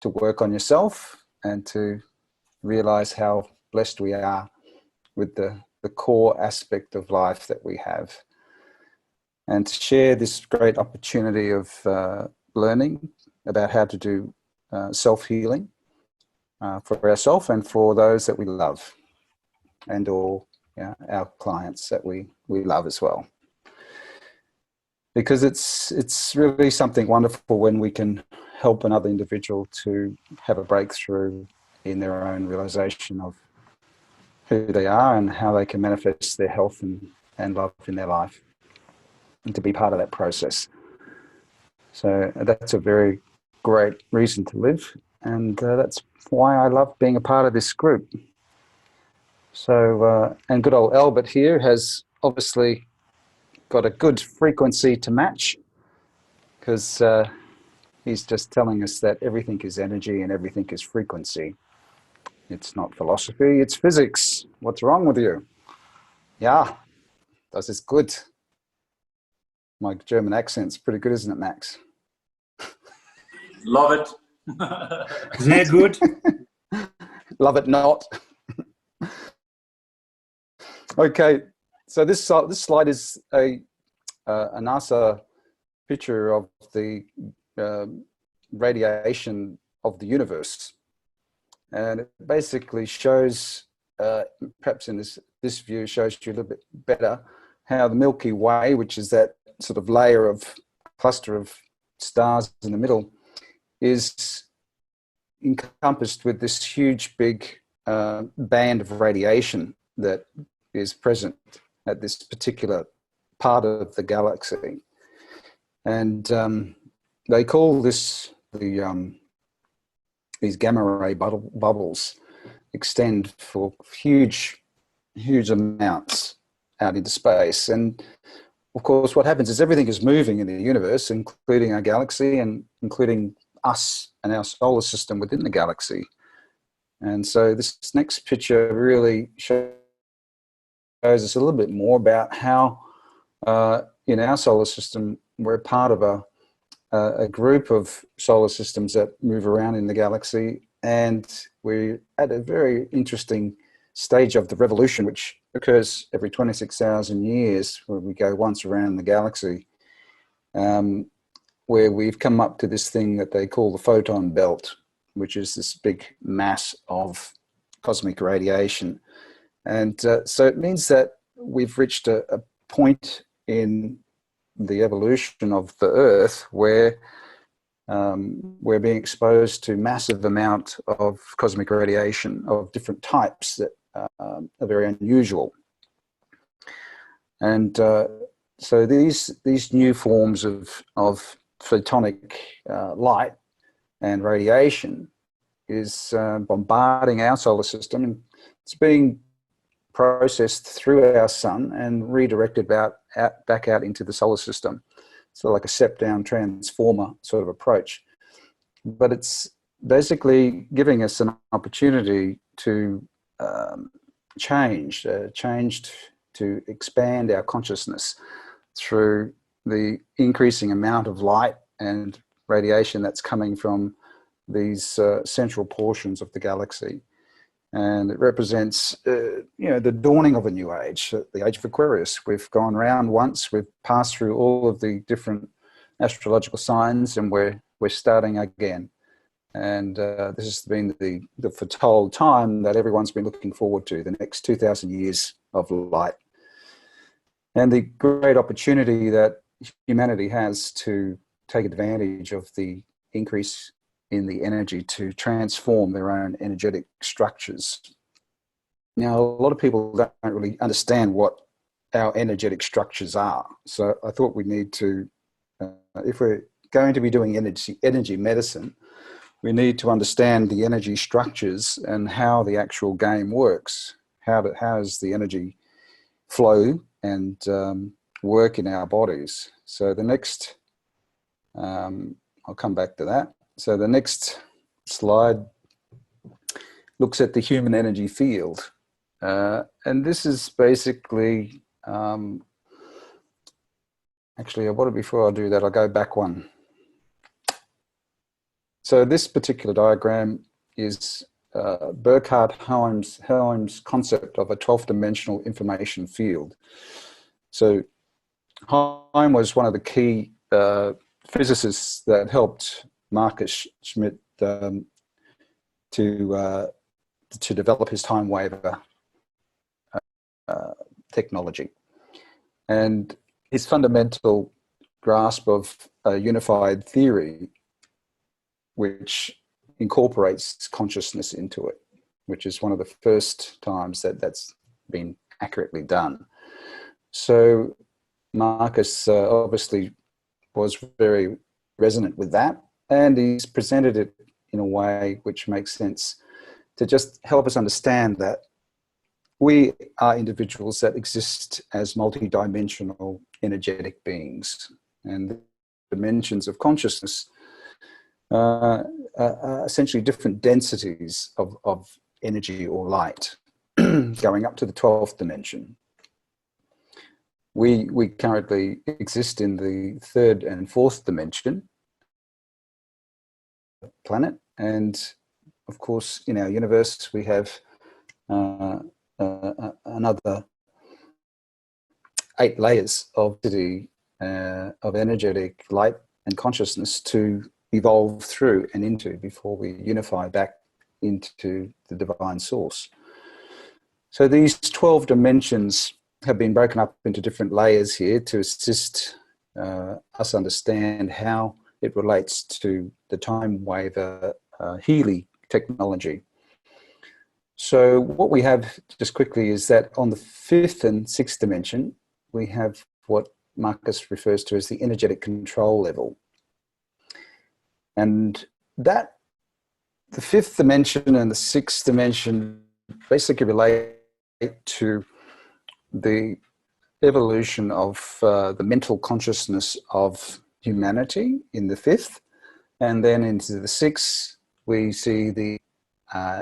to work on yourself and to realize how blessed we are with the core aspect of life that we have, and to share this great opportunity of learning about how to do self-healing for ourselves and for those that we love, and all our clients that we love as well. Because it's really something wonderful when we can help another individual to have a breakthrough in their own realization of who they are and how they can manifest their health and love in their life, and to be part of that process. So that's a very great reason to live, and that's why I love being a part of this group. So, and good old Albert here has obviously got a good frequency to match, because he's just telling us that everything is energy and everything is frequency. It's not philosophy, it's physics. What's wrong with you? Yeah, das ist good. My German accent's pretty good, isn't it, Max? Love it. Sehr good. Love it not. Okay, so this slide is a NASA picture of the radiation of the universe. And it basically shows, perhaps in this view, shows you a little bit better how the Milky Way, which is that sort of layer of cluster of stars in the middle, is encompassed with this huge big band of radiation that is present at this particular part of the galaxy. And they call this these gamma ray bubbles extend for huge amounts out into space. And of course, what happens is everything is moving in the universe, including our galaxy and including us and our solar system within the galaxy. And so this next picture really shows us a little bit more about how in our solar system, we're part of a group of solar systems that move around in the galaxy, and we're at a very interesting stage of the revolution, which occurs every 26,000 years, where we go once around the galaxy, where we've come up to this thing that they call the photon belt, which is this big mass of cosmic radiation. And so it means that we've reached a point in the evolution of the Earth where we're being exposed to massive amount of cosmic radiation of different types that are very unusual. And so these new forms of photonic light and radiation is bombarding our solar system, and it's being processed through our sun and redirected back out into the solar system. So like a step-down transformer sort of approach. But it's basically giving us an opportunity to change to expand our consciousness through the increasing amount of light and radiation that's coming from these central portions of the galaxy. And it represents, the dawning of a new age, the age of Aquarius. We've gone round once, we've passed through all of the different astrological signs, and we're starting again. And this has been the foretold time that everyone's been looking forward to, the next 2,000 years of light. And the great opportunity that humanity has to take advantage of the increase in the energy to transform their own energetic structures. Now, a lot of people don't really understand what our energetic structures are. So I thought we need to, if we're going to be doing energy medicine, we need to understand the energy structures and how the actual game works. How does the energy flow and work in our bodies? So the next, I'll come back to that. So the next slide looks at the human energy field. And this is basically, actually, before I do that, I'll go back one. So this particular diagram is Burkhard Helm's concept of a 12-dimensional information field. So Heim was one of the key physicists that helped Marcus Schmidt to develop his time waiver technology. And his fundamental grasp of a unified theory which incorporates consciousness into it, which is one of the first times that that's been accurately done. So Marcus obviously was very resonant with that, and he's presented it in a way which makes sense to just help us understand that we are individuals that exist as multidimensional energetic beings, and the dimensions of consciousness are essentially different densities of energy or light going up to the 12th dimension. We currently exist in the 3rd and 4th dimension planet, and of course in our universe we have another 8 layers of energetic light and consciousness to evolve through and into before we unify back into the divine source. So these 12 dimensions have been broken up into different layers here to assist us understand how it relates to the time waiver Healy technology. So what we have just quickly is that on the 5th and 6th dimension, we have what Marcus refers to as the energetic control level. And that, the 5th dimension and the 6th dimension basically relate to the evolution of the mental consciousness of humanity in the 5th, and then into the 6th we see the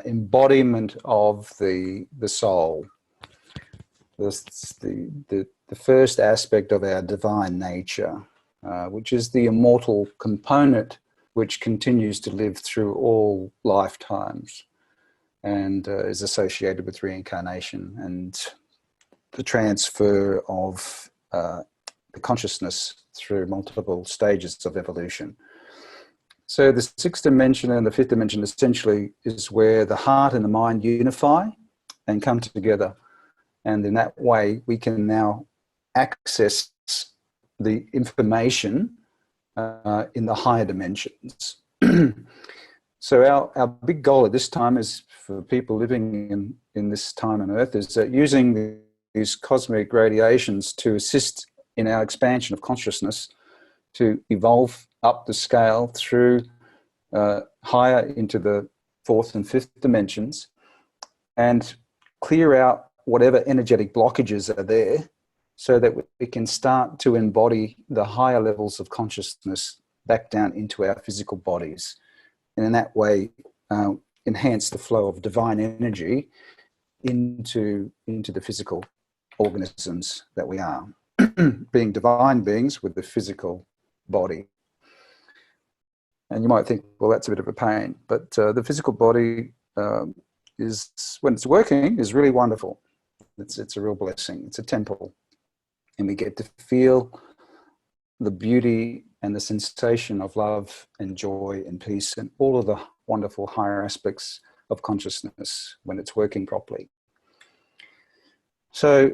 embodiment of the soul. The first aspect of our divine nature, which is the immortal component which continues to live through all lifetimes and is associated with reincarnation and the transfer of the consciousness through multiple stages of evolution. So the 6th dimension and the 5th dimension essentially is where the heart and the mind unify and come together. And in that way, we can now access the information in the higher dimensions. So our big goal at this time is for people living in this time on Earth is that using these cosmic radiations to assist in our expansion of consciousness to evolve up the scale through higher into the 4th and 5th dimensions and clear out whatever energetic blockages are there so that we can start to embody the higher levels of consciousness back down into our physical bodies. And in that way, enhance the flow of divine energy into the physical organisms that we are, being divine beings with the physical body. And you might think, well, that's a bit of a pain, but the physical body is, when it's working, is really wonderful. It's a real blessing. It's a temple. And we get to feel the beauty and the sensation of love and joy and peace and all of the wonderful higher aspects of consciousness when it's working properly. So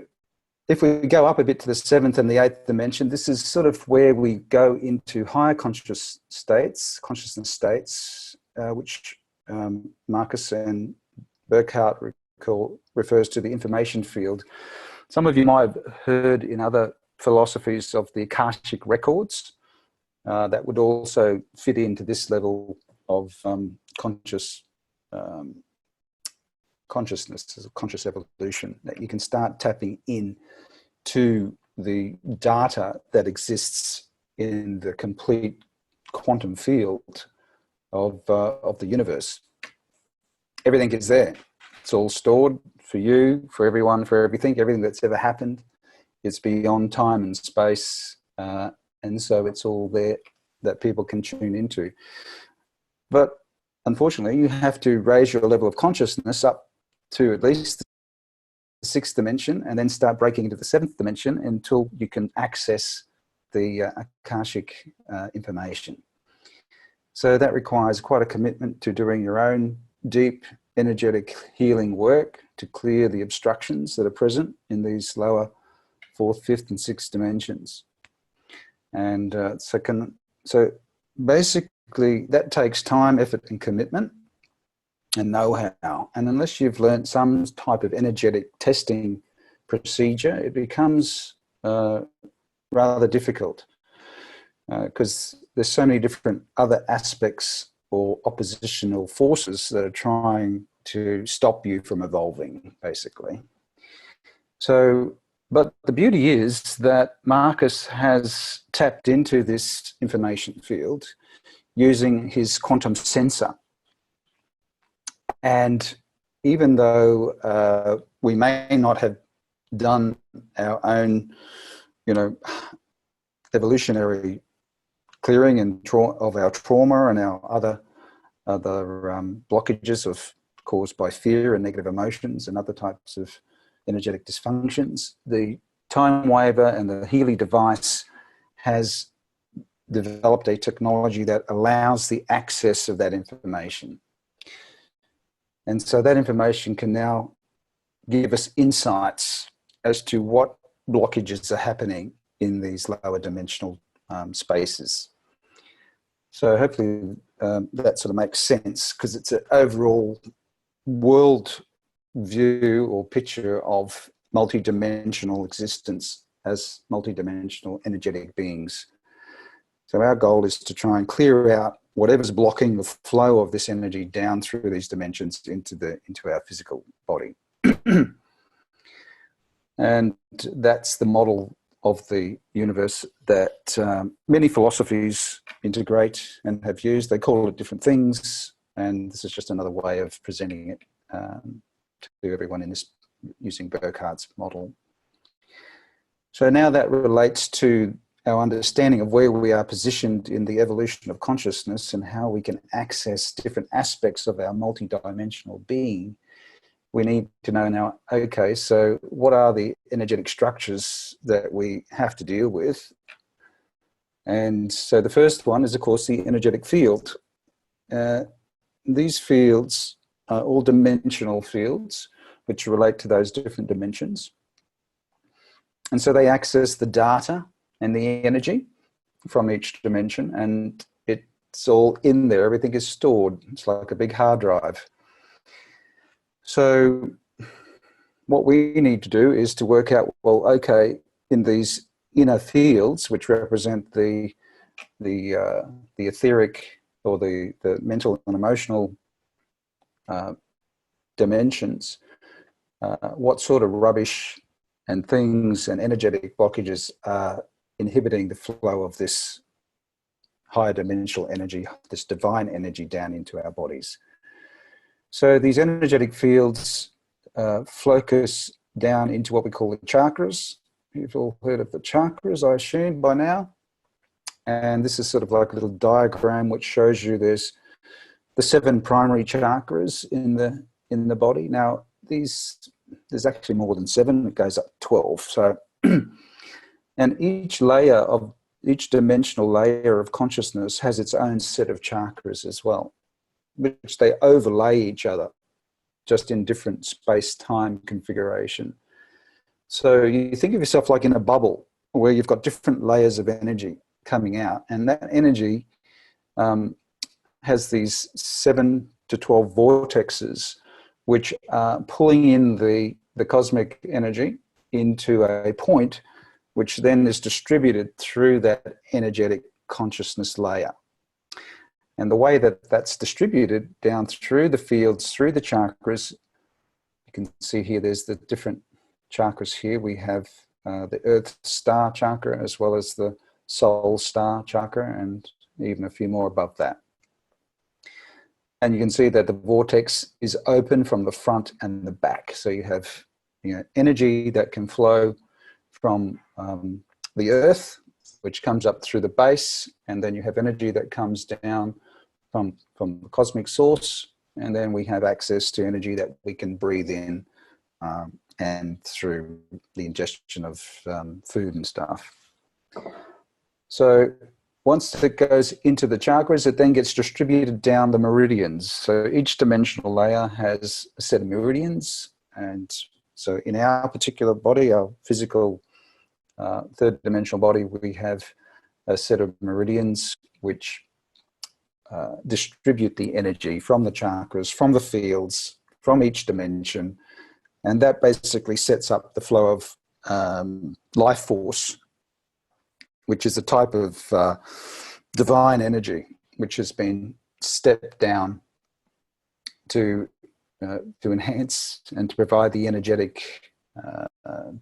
if we go up a bit to the 7th and the 8th dimension, this is sort of where we go into higher consciousness states, which Marcus and Burckhardt refers to the information field. Some of you might have heard in other philosophies of the Akashic records. That would also fit into this level of consciousness, conscious evolution, that you can start tapping in to the data that exists in the complete quantum field of the universe. Everything is there. It's all stored for you, for everyone, for everything that's ever happened. It's beyond time and space, and so it's all there that people can tune into. But unfortunately, you have to raise your level of consciousness up to at least the sixth dimension and then start breaking into the seventh dimension until you can access the Akashic information. So that requires quite a commitment to doing your own deep energetic healing work to clear the obstructions that are present in these lower fourth, fifth, and sixth dimensions. And so basically that takes time, effort, and commitment and know-how. And unless you've learned some type of energetic testing procedure, it becomes rather difficult because there's so many different other aspects or oppositional forces that are trying to stop you from evolving, basically. So, but the beauty is that Marcus has tapped into this information field using his quantum sensor. And even though we may not have done our own, evolutionary clearing and of our trauma and our other blockages caused by fear and negative emotions and other types of energetic dysfunctions, the time waver and the Healy device has developed a technology that allows the access of that information. And so that information can now give us insights as to what blockages are happening in these lower dimensional spaces. So hopefully that sort of makes sense, because it's an overall world view or picture of multidimensional existence as multidimensional energetic beings. So our goal is to try and clear out whatever's blocking the flow of this energy down through these dimensions into our physical body. And that's the model of the universe that many philosophies integrate and have used. They call it different things, and this is just another way of presenting it to everyone in this, using Burkhart's model. So now that relates to our understanding of where we are positioned in the evolution of consciousness and how we can access different aspects of our multidimensional being. We need to know now, okay, so what are the energetic structures that we have to deal with? And so the first one is, of course, the energetic field. These fields are all dimensional fields, which relate to those different dimensions. And so they access the data and the energy from each dimension, and it's all in there. Everything is stored. It's like a big hard drive. So what we need to do is to work out, well, okay, in these inner fields, which represent the etheric or the mental and emotional dimensions, what sort of rubbish and things and energetic blockages are inhibiting the flow of this higher dimensional energy, this divine energy, down into our bodies. So these energetic fields focus down into what we call the chakras. You've all heard of the chakras, I assume, by now. And this is sort of like a little diagram which shows you there's the 7 primary chakras in the body. Now, there's actually more than 7. It goes up to 12. So, and each dimensional layer of consciousness has its own set of chakras as well, which they overlay each other, just in different space-time configuration. So you think of yourself like in a bubble where you've got different layers of energy coming out, and that energy has these 7 to 12 vortexes, which are pulling in the cosmic energy into a point, which then is distributed through that energetic consciousness layer. And the way that that's distributed down through the fields, through the chakras, you can see here there's the different chakras here. We have the Earth Star chakra, as well as the Soul Star chakra, and even a few more above that. And you can see that the vortex is open from the front and the back. So you have energy that can flow from the Earth, which comes up through the base, and then you have energy that comes down from the cosmic source, and then we have access to energy that we can breathe in, and through the ingestion of food and stuff. So once it goes into the chakras, it then gets distributed down the meridians. So each dimensional layer has a set of meridians. And so in our particular body, our physical third dimensional body, we have a set of meridians which distribute the energy from the chakras, from the fields, from each dimension. And that basically sets up the flow of life force, which is a type of divine energy which has been stepped down to enhance and to provide the energetic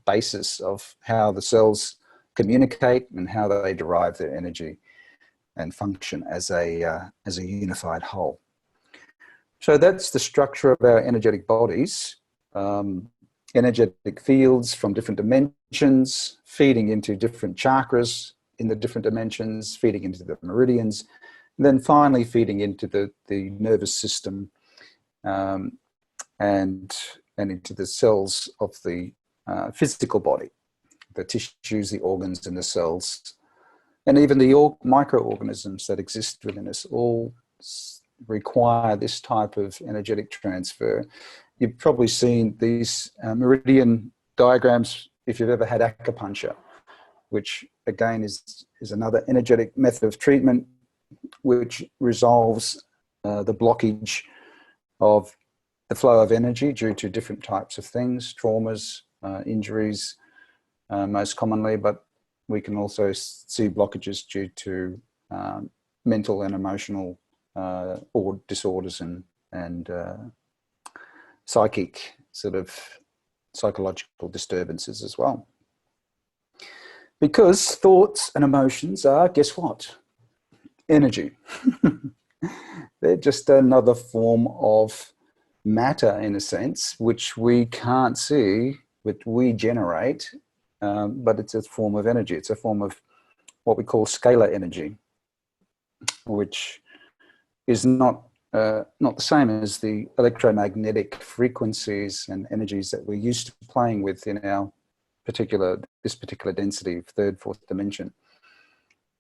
basis of how the cells communicate and how they derive their energy and function as a unified whole. So that's the structure of our energetic bodies. Energetic fields from different dimensions, feeding into different chakras in the different dimensions, feeding into the meridians, and then finally feeding into the nervous system, and into the cells of the physical body, the tissues, the organs, and the cells, and even the microorganisms that exist within us all require this type of energetic transfer. You've probably seen these meridian diagrams if you've ever had acupuncture, which again is another energetic method of treatment which resolves the blockage of the flow of energy due to different types of things, traumas, injuries most commonly, but we can also see blockages due to mental and emotional or disorders and psychological disturbances as well. Because thoughts and emotions are, guess what? Energy. They're just another form of matter, in a sense, which we can't see, which we generate, but it's a form of energy. It's a form of what we call scalar energy, which is not the same as the electromagnetic frequencies and energies that we're used to playing with in our this particular density of third, fourth dimension.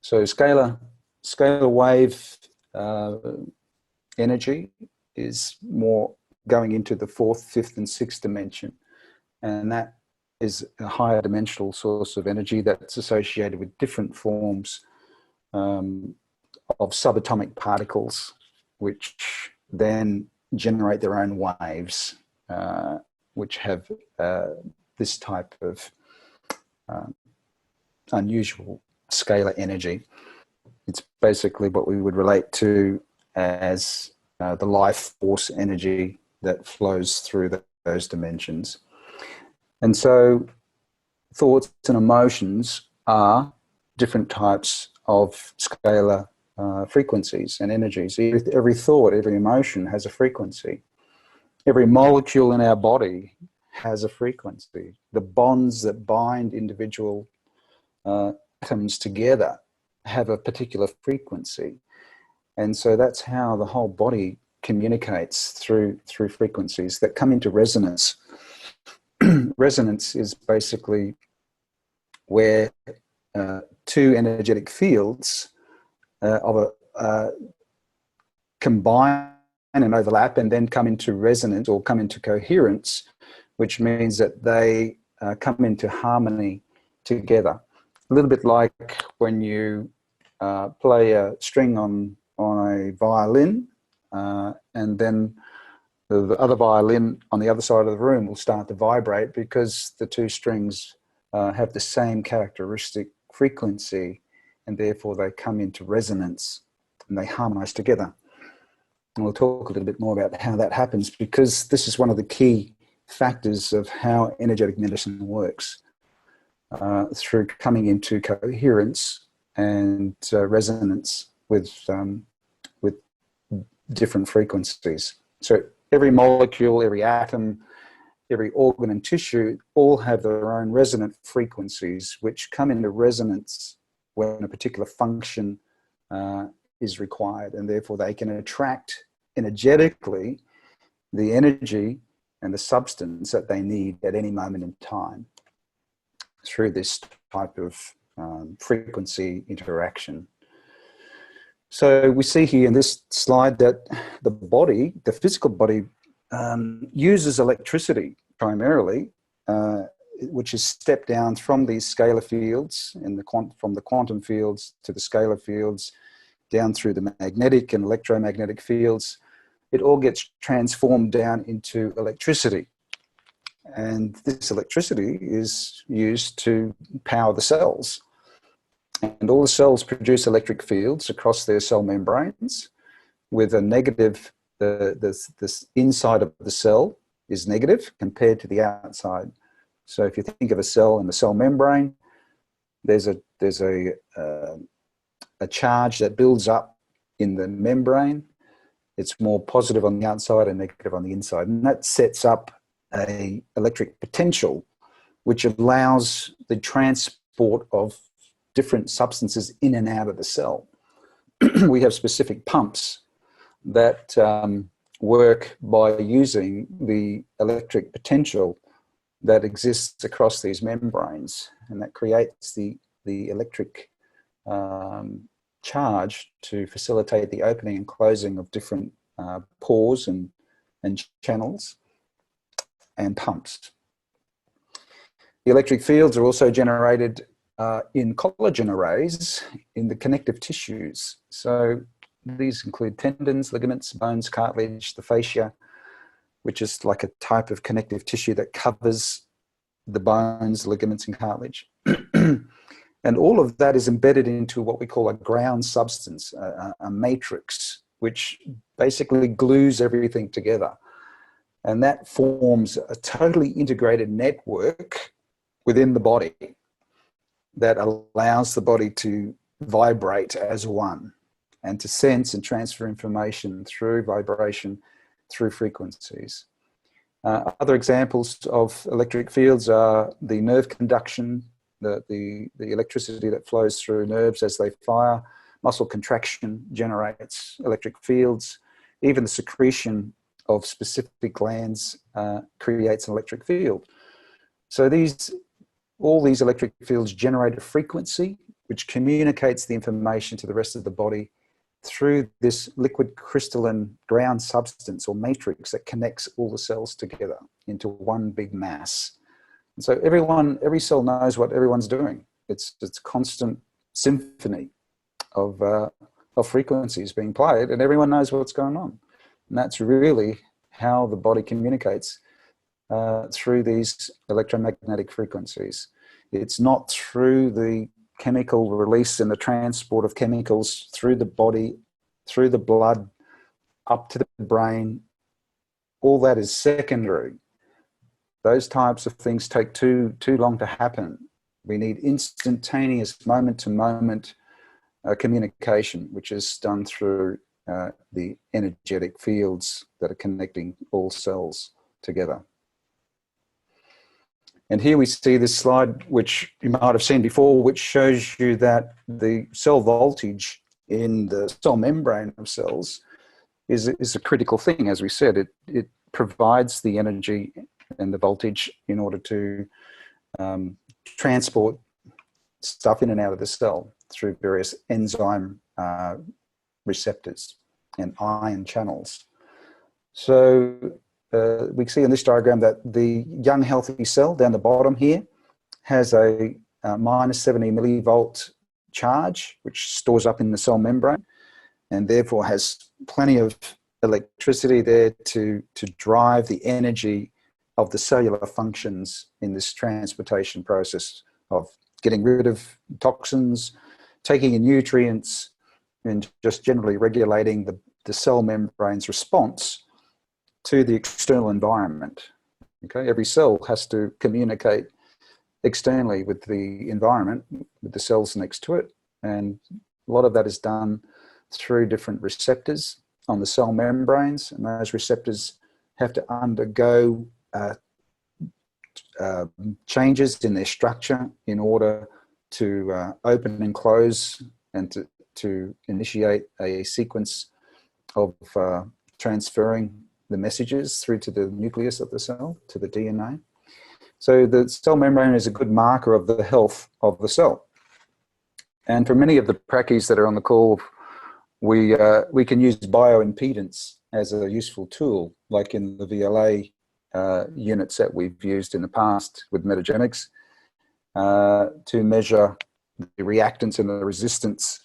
So scalar wave energy is more going into the fourth, fifth, and sixth dimension, and that is a higher dimensional source of energy that's associated with different forms of subatomic particles, which then generate their own waves, which have this type of unusual scalar energy. It's basically what we would relate to as the life force energy that flows through those dimensions. And so thoughts and emotions are different types of scalar frequencies and energies. Every thought, every emotion has a frequency. Every molecule in our body has a frequency. The bonds that bind individual atoms together have a particular frequency. And so that's how the whole body communicates through frequencies that come into resonance. Resonance is basically where two energetic fields combine and overlap and then come into resonance or come into coherence, which means that they come into harmony together. A little bit like when you play a string on a violin, and then the other violin on the other side of the room will start to vibrate because the two strings have the same characteristic frequency, and therefore they come into resonance and they harmonize together. And we'll talk a little bit more about how that happens, because this is one of the key factors of how energetic medicine works, through coming into coherence and resonance with different frequencies. So every molecule, every atom, every organ and tissue all have their own resonant frequencies which come into resonance when a particular function is required, and therefore they can attract energetically the energy and the substance that they need at any moment in time through this type of frequency interaction. So we see here in this slide that the body, the physical body, uses electricity primarily, which is stepped down from these scalar fields, from the quantum fields to the scalar fields, down through the magnetic and electromagnetic fields. It all gets transformed down into electricity. And this electricity is used to power the cells. And all the cells produce electric fields across their cell membranes with a negative, this inside of the cell is negative compared to the outside. So if you think of a cell in the cell membrane, there's a charge that builds up in the membrane. It's more positive on the outside and negative on the inside. And that sets up an electric potential, which allows the transport of different substances in and out of the cell. We have specific pumps that work by using the electric potential that exists across these membranes, and that creates the electric charge to facilitate the opening and closing of different pores and channels and pumps. The electric fields are also generated in collagen arrays in the connective tissues. So these include tendons, ligaments, bones, cartilage, the fascia, which is like a type of connective tissue that covers the bones, ligaments, and cartilage. And all of that is embedded into what we call a ground substance, a matrix, which basically glues everything together. And that forms a totally integrated network within the body that allows the body to vibrate as one and to sense and transfer information through vibration, through frequencies. Other examples of electric fields are the nerve conduction, the electricity that flows through nerves as they fire. Muscle contraction generates electric fields. Even the secretion of specific glands creates an electric field. So all these electric fields generate a frequency which communicates the information to the rest of the body through this liquid crystalline ground substance or matrix that connects all the cells together into one big mass. And so every cell knows what everyone's doing. It's constant symphony of frequencies being played, and everyone knows what's going on. And that's really how the body communicates through these electromagnetic frequencies. It's not through the chemical release and the transport of chemicals through the body, through the blood, up to the brain. All that is secondary. Those types of things take too long to happen. We need instantaneous, moment-to-moment communication, which is done through the energetic fields that are connecting all cells together. And here we see this slide, which you might have seen before, which shows you that the cell voltage in the cell membrane of cells is a critical thing. As we said, it provides the energy and the voltage in order to transport stuff in and out of the cell through various enzyme receptors and ion channels. So we see in this diagram that the young healthy cell down the bottom here has a minus 70 millivolt charge, which stores up in the cell membrane and therefore has plenty of electricity there to drive the energy of the cellular functions in this transportation process of getting rid of toxins, taking in nutrients, and just generally regulating the cell membrane's response to the external environment. Okay, every cell has to communicate externally with the environment, with the cells next to it, and a lot of that is done through different receptors on the cell membranes, and those receptors have to undergo changes in their structure in order to open and close and to initiate a sequence of transferring the messages through to the nucleus of the cell, to the DNA. So the cell membrane is a good marker of the health of the cell. And for many of the prakies that are on the call, we can use bioimpedance as a useful tool, like in the VLA units that we've used in the past with metagenics, to measure the reactance and the resistance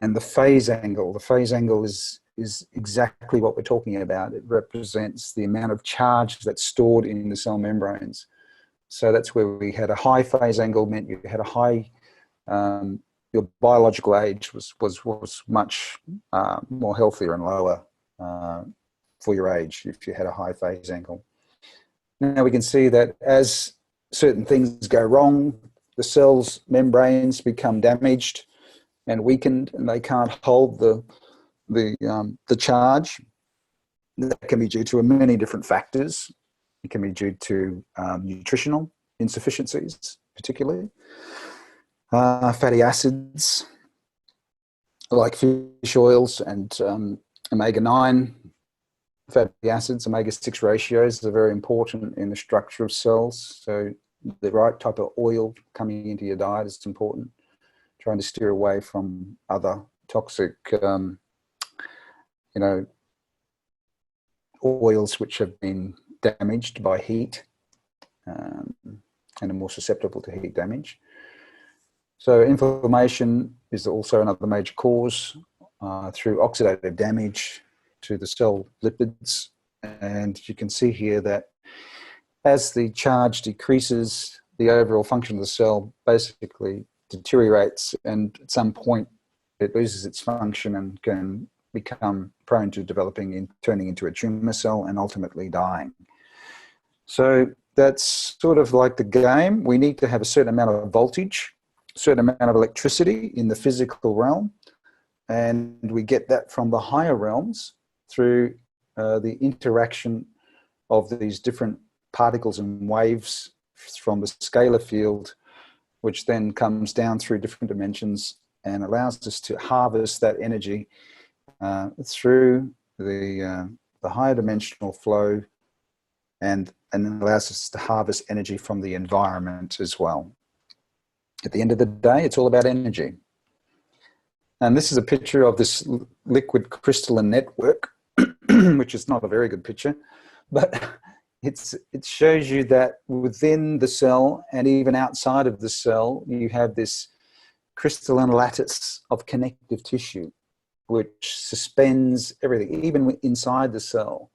and the phase angle. The phase angle is exactly what we're talking about. It represents the amount of charge that's stored in the cell membranes. So that's where we had a high phase angle, meant you had a high, your biological age was much more healthier and lower for your age if you had a high phase angle. Now we can see that as certain things go wrong, the cell's membranes become damaged and weakened, and they can't hold the charge. That can be due to many different factors. It can be due to nutritional insufficiencies, particularly fatty acids like fish oils and omega-9 fatty acids. Omega-6 ratios are very important in the structure of cells. So the right type of oil coming into your diet is important. Trying to steer away from other toxic, oils which have been damaged by heat and are more susceptible to heat damage. So inflammation is also another major cause through oxidative damage to the cell lipids. And you can see here that as the charge decreases, the overall function of the cell basically deteriorates, and at some point it loses its function and can become prone to developing and turning into a tumor cell and ultimately dying. So that's sort of like the game. We need to have a certain amount of voltage, a certain amount of electricity in the physical realm, and we get that from the higher realms through the interaction of these different particles and waves from the scalar field, which then comes down through different dimensions and allows us to harvest that energy through the higher dimensional flow, and allows us to harvest energy from the environment as well. At the end of the day, it's all about energy. And this is a picture of this liquid crystalline network, which is not a very good picture, but it shows you that within the cell and even outside of the cell, you have this crystalline lattice of connective tissue, which suspends everything. Even inside the cell,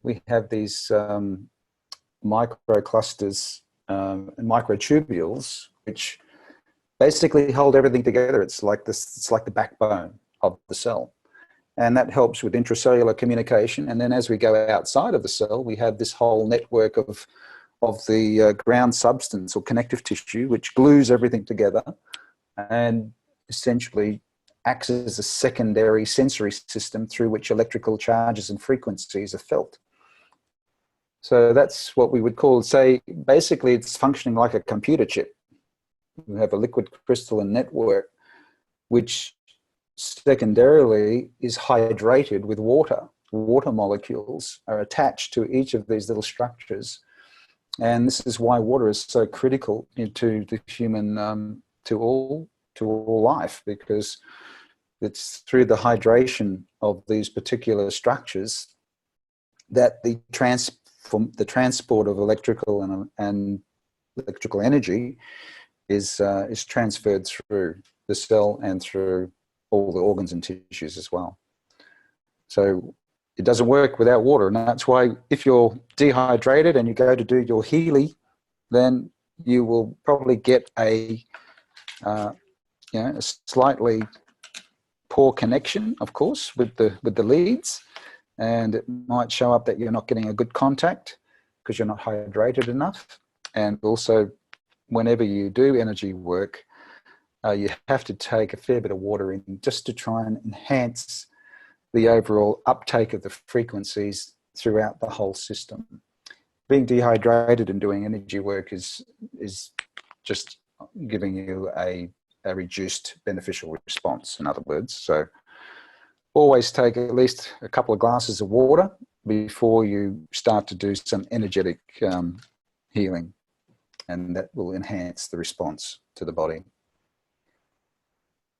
we have these microclusters and microtubules, which basically hold everything together. It's like this. It's like the backbone of the cell, and that helps with intracellular communication. And then as we go outside of the cell, we have this whole network of the ground substance or connective tissue, which glues everything together and essentially acts as a secondary sensory system through which electrical charges and frequencies are felt. So that's what we would call, say, basically it's functioning like a computer chip. We have a liquid crystalline network, which secondarily is hydrated with water. Water molecules are attached to each of these little structures. And this is why water is so critical to the human, to all life, because it's through the hydration of these particular structures that the transport of electrical and electrical energy is transferred through the cell and through all the organs and tissues as well. So it doesn't work without water, and that's why if you're dehydrated and you go to do your Healy, then you will probably get a slightly poor connection, of course, with the leads, and it might show up that you're not getting a good contact because you're not hydrated enough. And also, whenever you do energy work, you have to take a fair bit of water in just to try and enhance the overall uptake of the frequencies throughout the whole system. Being dehydrated and doing energy work is just giving you a a reduced beneficial response, in other words. So always take at least a couple of glasses of water before you start to do some energetic healing, and that will enhance the response to the body.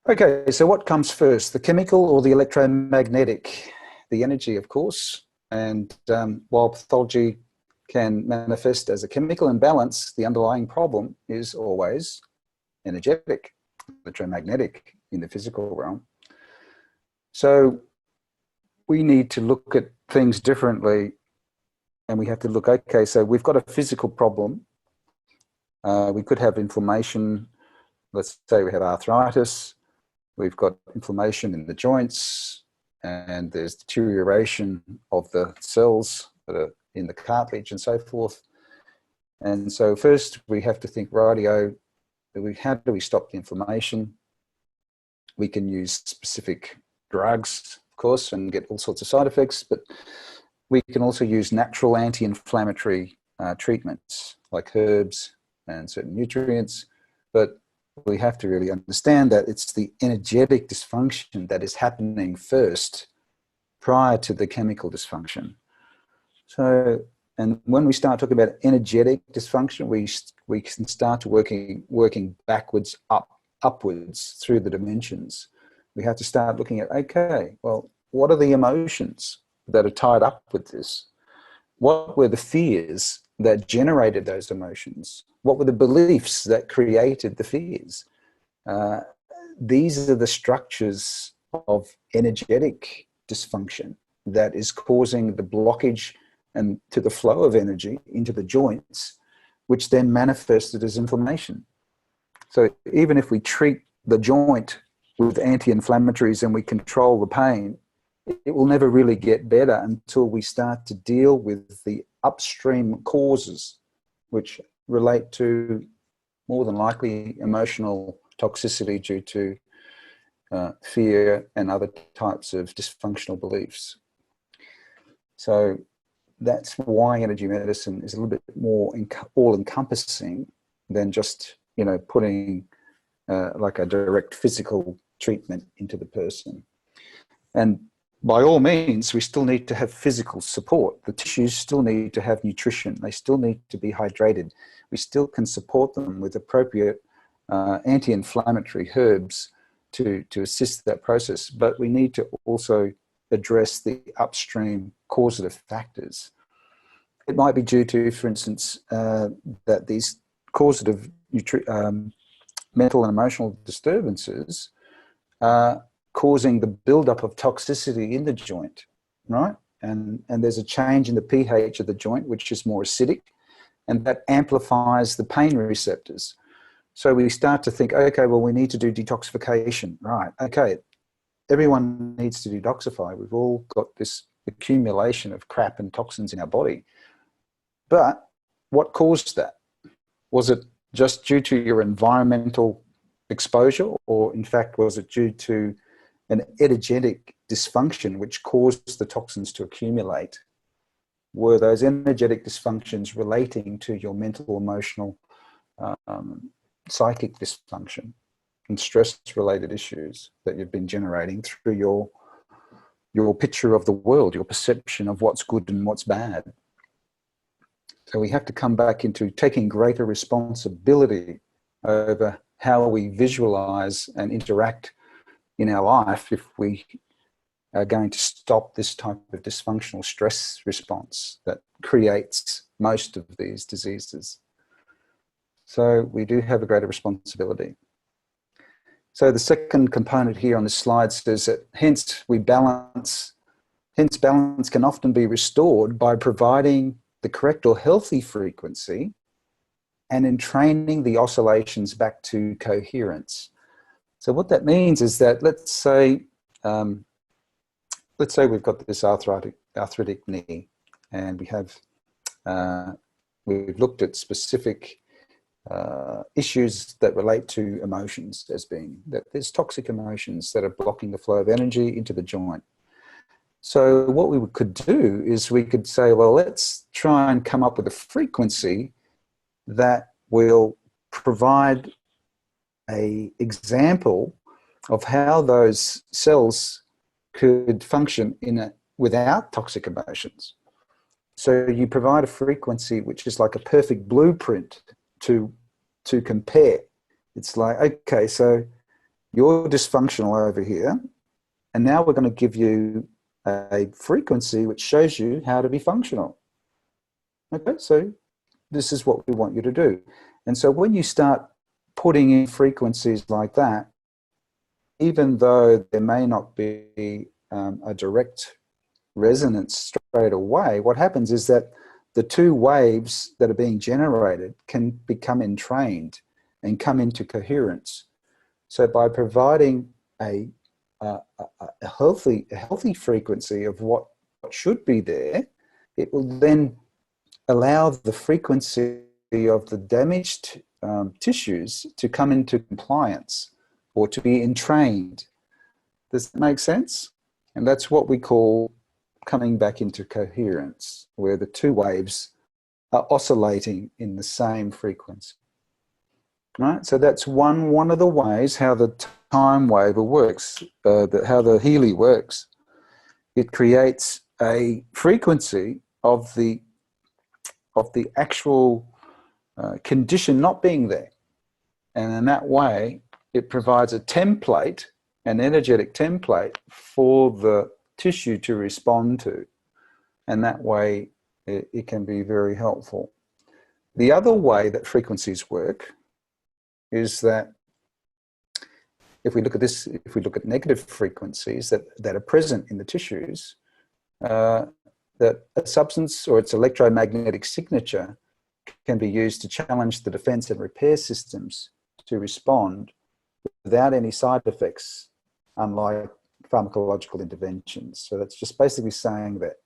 Okay, so what comes first, the chemical or the electromagnetic? The energy, of course. And while pathology can manifest as a chemical imbalance, the underlying problem is always energetic, electromagnetic in the physical realm. So we need to look at things differently, and we have to look, okay, so we've got a physical problem. We could have inflammation. Let's say we have arthritis. We've got inflammation in the joints, and there's deterioration of the cells that are in the cartilage and so forth. And so first we have to think, rightio, how do we stop the inflammation? We can use specific drugs, of course, and get all sorts of side effects, but we can also use natural anti-inflammatory treatments like herbs and certain nutrients. But we have to really understand that it's the energetic dysfunction that is happening first prior to the chemical dysfunction. So, and when we start talking about energetic dysfunction, we can start working backwards, upwards through the dimensions. We have to start looking at, okay, well, what are the emotions that are tied up with this? What were the fears that generated those emotions? What were the beliefs that created the fears? These are the structures of energetic dysfunction that is causing the blockage and to the flow of energy into the joints, which then manifested as inflammation. So even if we treat the joint with anti-inflammatories and we control the pain, it will never really get better until we start to deal with the upstream causes, which relate to more than likely emotional toxicity due to fear and other types of dysfunctional beliefs. So that's why energy medicine is a little bit more all-encompassing than just, you know, putting like a direct physical treatment into the person. And by all means, we still need to have physical support. The tissues still need to have nutrition. They still need to be hydrated. We still can support them with appropriate anti-inflammatory herbs to assist that process. But we need to also address the upstream causative factors. It might be due to, for instance, that these causative mental and emotional disturbances are causing the buildup of toxicity in the joint, right? And there's a change in the pH of the joint, which is more acidic, and that amplifies the pain receptors. So we start to think, okay, well, we need to do detoxification, right? Okay, everyone needs to detoxify. We've all got this accumulation of crap and toxins in our body. But what caused that? Was it just due to your environmental exposure, or in fact, was it due to an energetic dysfunction which caused the toxins to accumulate? Were those energetic dysfunctions relating to your mental, emotional, psychic dysfunction and stress-related issues that you've been generating through your picture of the world, your perception of what's good and what's bad? So we have to come back into taking greater responsibility over how we visualize and interact in our life if we are going to stop this type of dysfunctional stress response that creates most of these diseases. So we do have a greater responsibility. So the second component here on this slide says that hence balance can often be restored by providing the correct or healthy frequency and in training the oscillations back to coherence. So what that means is that let's say we've got this arthritic knee, and we've looked at specific issues that relate to emotions as being that there's toxic emotions that are blocking the flow of energy into the joint. So what we could do is we could say, well, let's try and come up with a frequency that will provide a example of how those cells could function without toxic emotions. So you provide a frequency which is like a perfect blueprint to compare. It's like, okay, so you're dysfunctional over here, and now we're going to give you a frequency which shows you how to be functional. Okay, so this is what we want you to do. And so when you start putting in frequencies like that, even though there may not be a direct resonance straight away, what happens is that the two waves that are being generated can become entrained and come into coherence. So by providing a healthy frequency of what should be there, it will then allow the frequency of the damaged tissues to come into compliance or to be entrained. Does that make sense? And that's what we call coming back into coherence, where the two waves are oscillating in the same frequency. Right? So that's one of the ways how the time waver works, how the Healy works. It creates a frequency of the actual condition not being there. And in that way, it provides a template, an energetic template for the tissue to respond to. And that way, it can be very helpful. The other way that frequencies work is that if we look at this, if we look at negative frequencies that are present in the tissues, that a substance or its electromagnetic signature can be used to challenge the defense and repair systems to respond without any side effects, unlike pharmacological interventions. So that's just basically saying that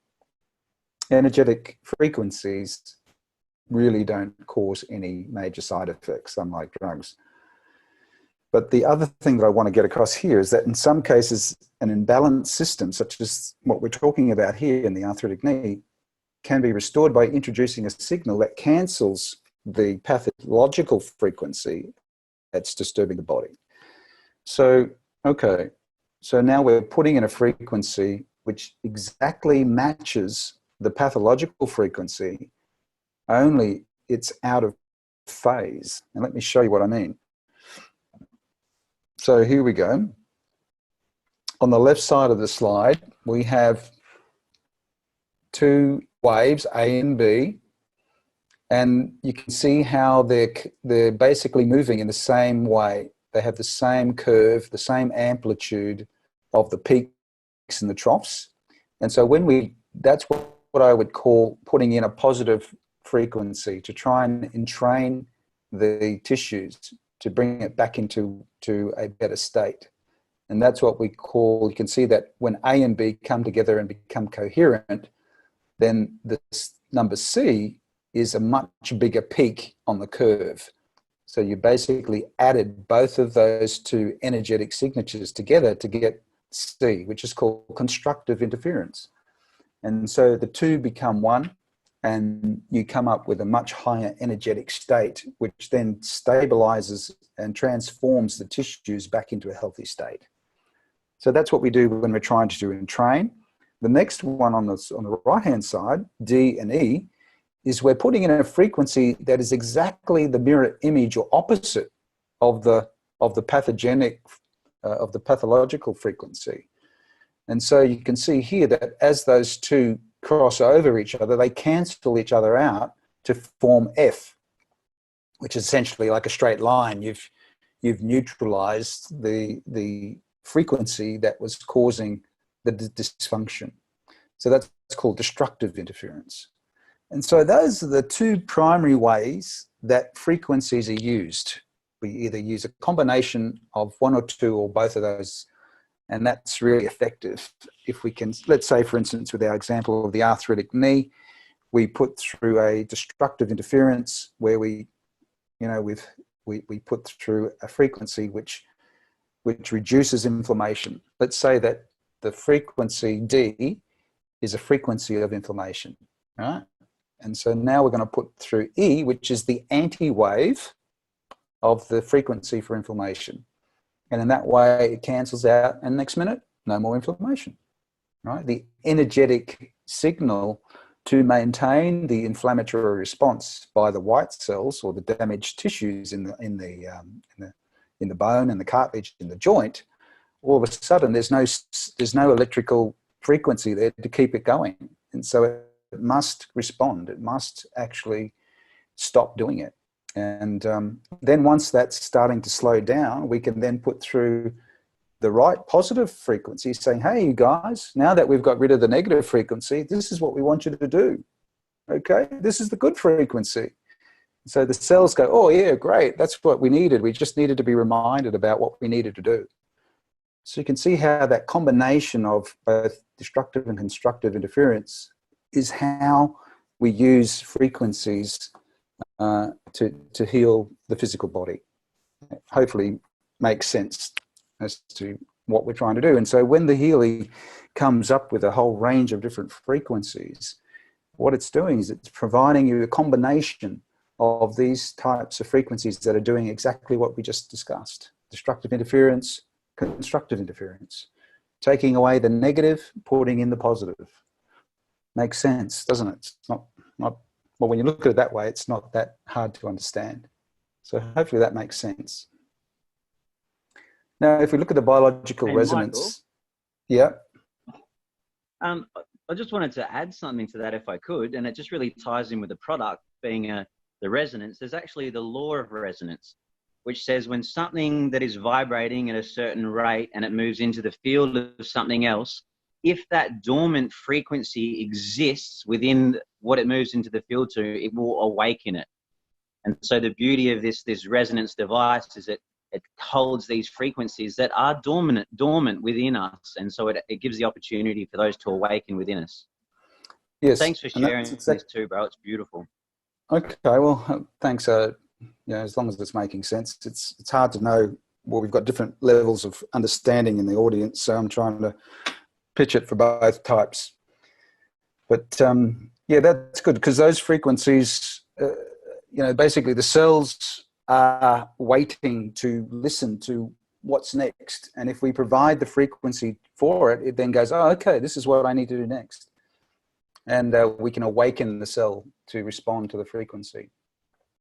energetic frequencies really don't cause any major side effects, unlike drugs. But the other thing that I want to get across here is that in some cases, an imbalanced system, such as what we're talking about here in the arthritic knee, can be restored by introducing a signal that cancels the pathological frequency that's disturbing the body. So, okay, so now we're putting in a frequency which exactly matches the pathological frequency, only it's out of phase. And let me show you what I mean. So here we go. On the left side of the slide, we have two waves, A and B, and you can see how they're basically moving in the same way. They have the same curve, the same amplitude of the peaks and the troughs. And so that's what I would call putting in a positive frequency to try and entrain the tissues to bring it back into a better state. And that's what we call, you can see that when A and B come together and become coherent, then this number C is a much bigger peak on the curve. So you basically added both of those two energetic signatures together to get C, which is called constructive interference. And so the two become one, and you come up with a much higher energetic state, which then stabilizes and transforms the tissues back into a healthy state. So that's what we do when we're trying to entrain. The next one on the right-hand side, D and E, is we're putting in a frequency that is exactly the mirror image or opposite of the pathogenic, of the pathological frequency. And so you can see here that as those two cross over each other, they cancel each other out to form F, which is essentially like a straight line. You've neutralized the frequency that was causing the dysfunction. So that's called destructive interference. And so those are the two primary ways that frequencies are used. We either use a combination of one or two or both of those, and that's really effective. If we can, let's say, for instance, with our example of the arthritic knee, we put through a destructive interference where we put through a frequency which reduces inflammation. Let's say that the frequency D is a frequency of inflammation, right? And so now we're going to put through E, which is the anti-wave of the frequency for inflammation. And in that way, it cancels out, and next minute, no more inflammation, right? The energetic signal to maintain the inflammatory response by the white cells or the damaged tissues in the bone and the cartilage in the joint, all of a sudden there's no electrical frequency there to keep it going, and so it must respond. It must actually stop doing it. And then once that's starting to slow down, we can then put through the right positive frequency saying, hey, you guys, now that we've got rid of the negative frequency, this is what we want you to do. Okay, this is the good frequency. So the cells go, oh yeah, great, that's what we needed. We just needed to be reminded about what we needed to do. So you can see how that combination of both destructive and constructive interference is how we use frequencies to heal the physical body. Hopefully makes sense as to what we're trying to do. And so when the Healy comes up with a whole range of different frequencies, what it's doing is it's providing you a combination of these types of frequencies that are doing exactly what we just discussed: destructive interference, constructive interference, taking away the negative, putting in the positive. Makes sense, doesn't it? It's not well, when you look at it that way, it's not that hard to understand. So hopefully that makes sense. Now, if we look at the biological resonance, Michael, I just wanted to add something to that if I could, and it just really ties in with the product being the resonance. There's actually the law of resonance, which says when something that is vibrating at a certain rate and it moves into the field of something else, if that dormant frequency exists within what it moves into the field to, it will awaken it. And so the beauty of this resonance device is that it holds these frequencies that are dormant within us. And so it gives the opportunity for those to awaken within us. Yes. Thanks for sharing this too, bro. It's beautiful. Okay, well, thanks. As long as it's making sense. It's hard to know. Well, we've got different levels of understanding in the audience, so I'm trying to pitch it for both types. But yeah, that's good, because those frequencies, basically the cells are waiting to listen to what's next. And if we provide the frequency for it, it then goes, oh, okay, this is what I need to do next. And we can awaken the cell to respond to the frequency.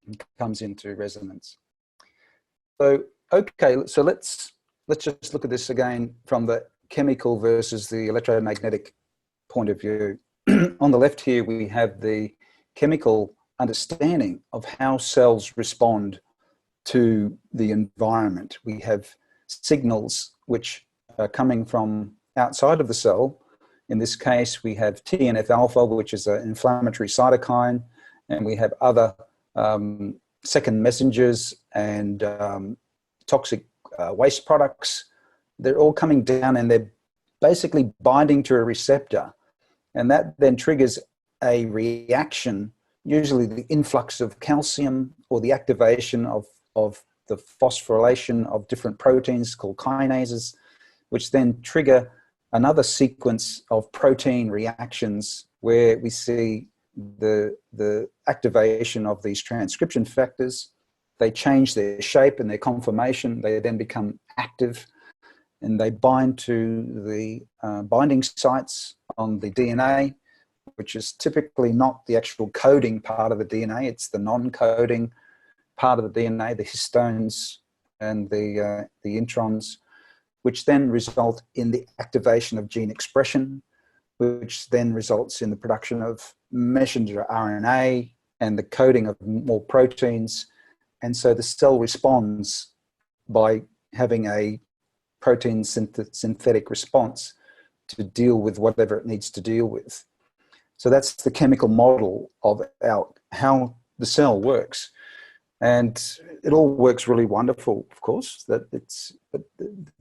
It comes into resonance. So, okay, so let's just look at this again from the chemical versus the electromagnetic point of view. On the left here, we have the chemical understanding of how cells respond to the environment. We have signals which are coming from outside of the cell. In this case, we have TNF-alpha, which is an inflammatory cytokine, and we have other second messengers and toxic waste products. They're all coming down and they're basically binding to a receptor. And that then triggers a reaction, usually the influx of calcium or the activation of the phosphorylation of different proteins called kinases, which then trigger another sequence of protein reactions where we see the activation of these transcription factors. They change their shape and their conformation. They then become active, and they bind to the binding sites on the DNA, which is typically not the actual coding part of the DNA. It's the non-coding part of the DNA, the histones and the introns, which then result in the activation of gene expression, which then results in the production of messenger RNA and the coding of more proteins. And so the cell responds by having a protein synthetic response to deal with whatever it needs to deal with. So that's the chemical model of how the cell works. And it all works really wonderful, of course. But the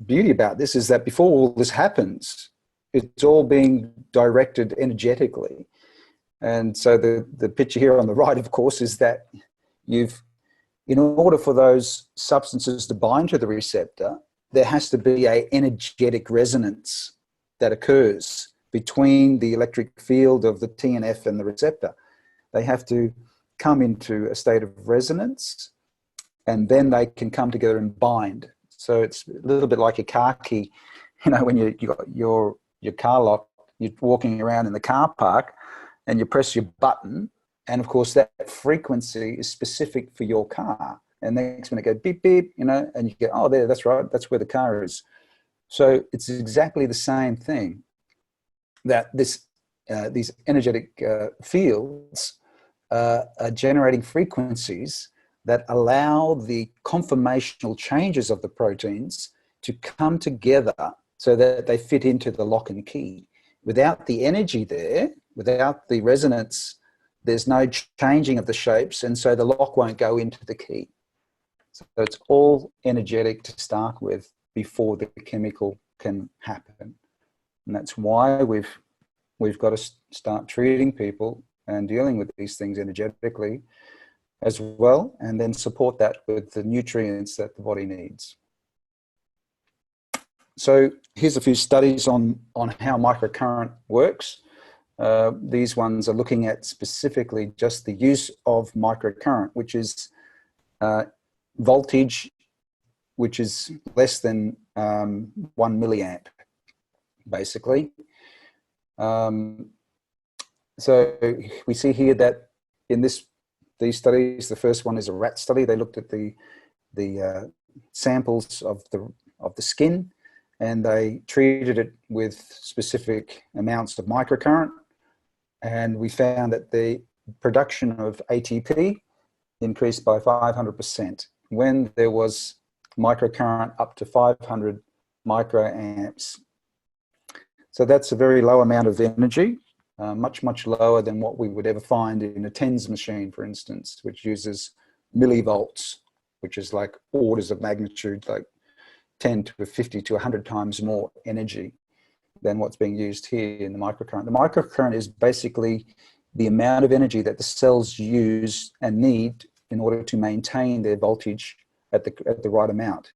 beauty about this is that before all this happens, it's all being directed energetically. And so the picture here on the right, of course, is that in order for those substances to bind to the receptor, there has to be an energetic resonance that occurs between the electric field of the TNF and the receptor. They have to come into a state of resonance, and then they can come together and bind. So it's a little bit like a car key. You know, when you got your car lock, you're walking around in the car park and you press your button, and of course that frequency is specific for your car. And next minute it goes beep, beep, you know, and you go, oh, there, that's right, that's where the car is. So it's exactly the same thing, that these energetic fields are generating frequencies that allow the conformational changes of the proteins to come together so that they fit into the lock and key. Without the energy there, without the resonance, there's no changing of the shapes, and so the lock won't go into the key. So it's all energetic to start with before the chemical can happen. And that's why we've got to start treating people and dealing with these things energetically as well, and then support that with the nutrients that the body needs. So here's a few studies on how microcurrent works. These ones are looking at specifically just the use of microcurrent, which is voltage, which is less than 1 milliamp, basically. So we see here that in these studies, the first one is a rat study. They looked at the samples of the skin, and they treated it with specific amounts of microcurrent, and we found that the production of ATP increased by 500% when there was microcurrent up to 500 microamps. So that's a very low amount of energy, much, much lower than what we would ever find in a TENS machine, for instance, which uses millivolts, which is like orders of magnitude, like 10 to 50 to 100 times more energy than what's being used here in the microcurrent. The microcurrent is basically the amount of energy that the cells use and need in order to maintain their voltage at the right amount.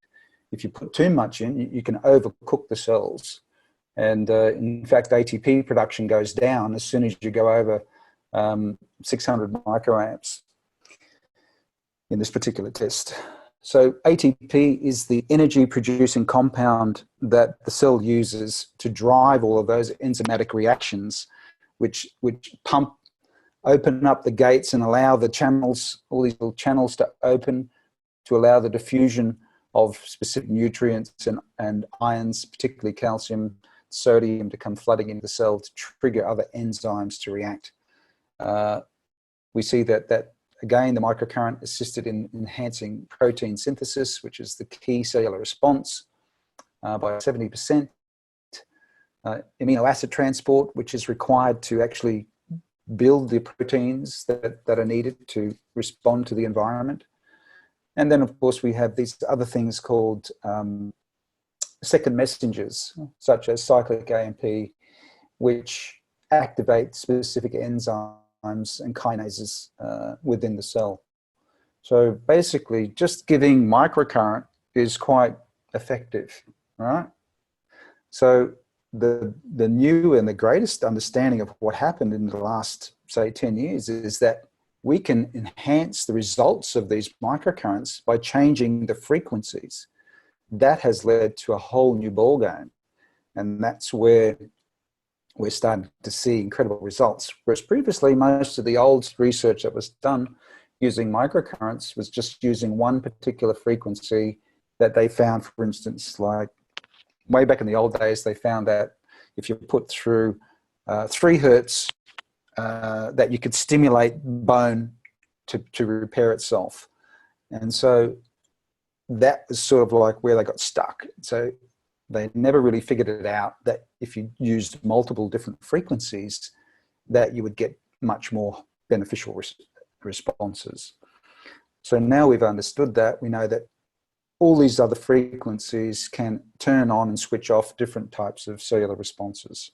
If you put too much in, you can overcook the cells. And in fact, ATP production goes down as soon as you go over 600 microamps in this particular test. So ATP is the energy producing compound that the cell uses to drive all of those enzymatic reactions, which open up the gates and allow the channels, all these little channels to open to allow the diffusion of specific nutrients and ions, particularly calcium, sodium, to come flooding into the cell to trigger other enzymes to react. We see that again, the microcurrent assisted in enhancing protein synthesis, which is the key cellular response, by 70%. Amino acid transport, which is required to actually build the proteins that are needed to respond to the environment. And then, of course, we have these other things called second messengers, such as cyclic AMP, which activate specific enzymes and kinases within the cell. So basically, just giving microcurrent is quite effective, right? So the new and the greatest understanding of what happened in the last, say, 10 years is that we can enhance the results of these microcurrents by changing the frequencies. That has led to a whole new ballgame. And that's where we're starting to see incredible results. Whereas previously, most of the old research that was done using microcurrents was just using one particular frequency that they found, for instance, like way back in the old days, they found that if you put through 3 hertz, that you could stimulate bone to repair itself. And so that was sort of like where they got stuck. So they never really figured it out that if you used multiple different frequencies, that you would get much more beneficial responses. So now we've understood that. We know that all these other frequencies can turn on and switch off different types of cellular responses.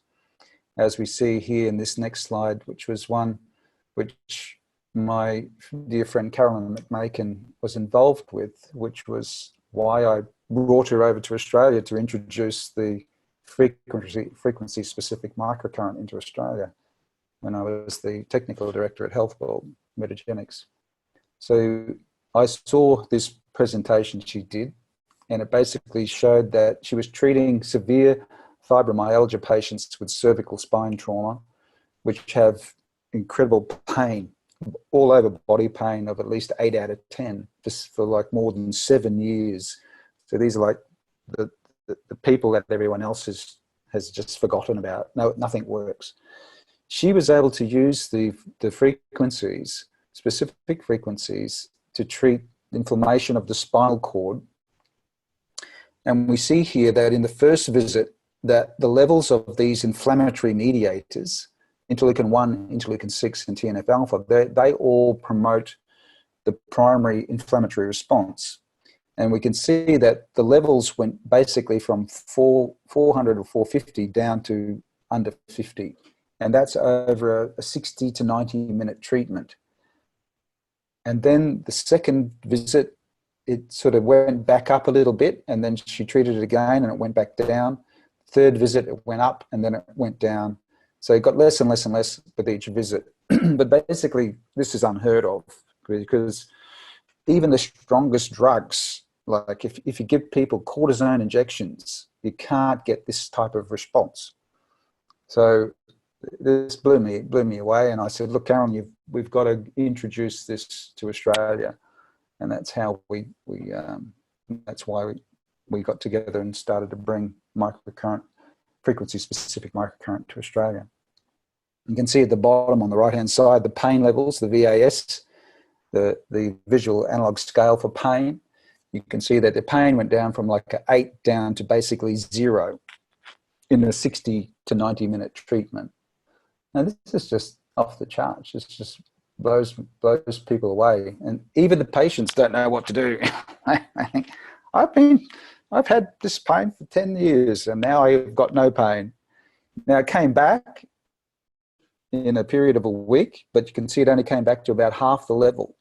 As we see here in this next slide, which was one which my dear friend Carolyn McMakin was involved with, which was why I brought her over to Australia to introduce the frequency-specific microcurrent into Australia when I was the technical director at Health World Metagenics. So I saw this presentation she did, and it basically showed that she was treating severe fibromyalgia patients with cervical spine trauma, which have incredible pain, all over body pain of at least 8 out of 10 for like more than 7 years. So these are like the people that everyone else has just forgotten about. No, nothing works. She was able to use the frequencies, specific frequencies, to treat inflammation of the spinal cord. And we see here that in the first visit, that the levels of these inflammatory mediators, interleukin-1, interleukin-6, and TNF-alpha, they all promote the primary inflammatory response. And we can see that the levels went basically from 400 or 450 down to under 50. And that's over a 60 to 90-minute treatment. And then the second visit, it sort of went back up a little bit, and then she treated it again and it went back down. Third visit, it went up and then it went down. So it got less and less and less with each visit. But basically, this is unheard of, because even the strongest drugs, like if you give people cortisone injections, you can't get this type of response. So this blew me away, and I said, look, Karen, we've got to introduce this to Australia. And that's how that's why we got together and started to bring microcurrent, frequency-specific microcurrent to Australia. You can see at the bottom on the right-hand side the pain levels, the VAS, the visual analog scale for pain. You can see that the pain went down from like an 8 down to basically 0 in a 60 to 90-minute treatment. Now this is just off the charts. It's just blows people away, and even the patients don't know what to do. I've had this pain for 10 years and now I've got no pain. Now it came back in a period of a week, but you can see it only came back to about half the level.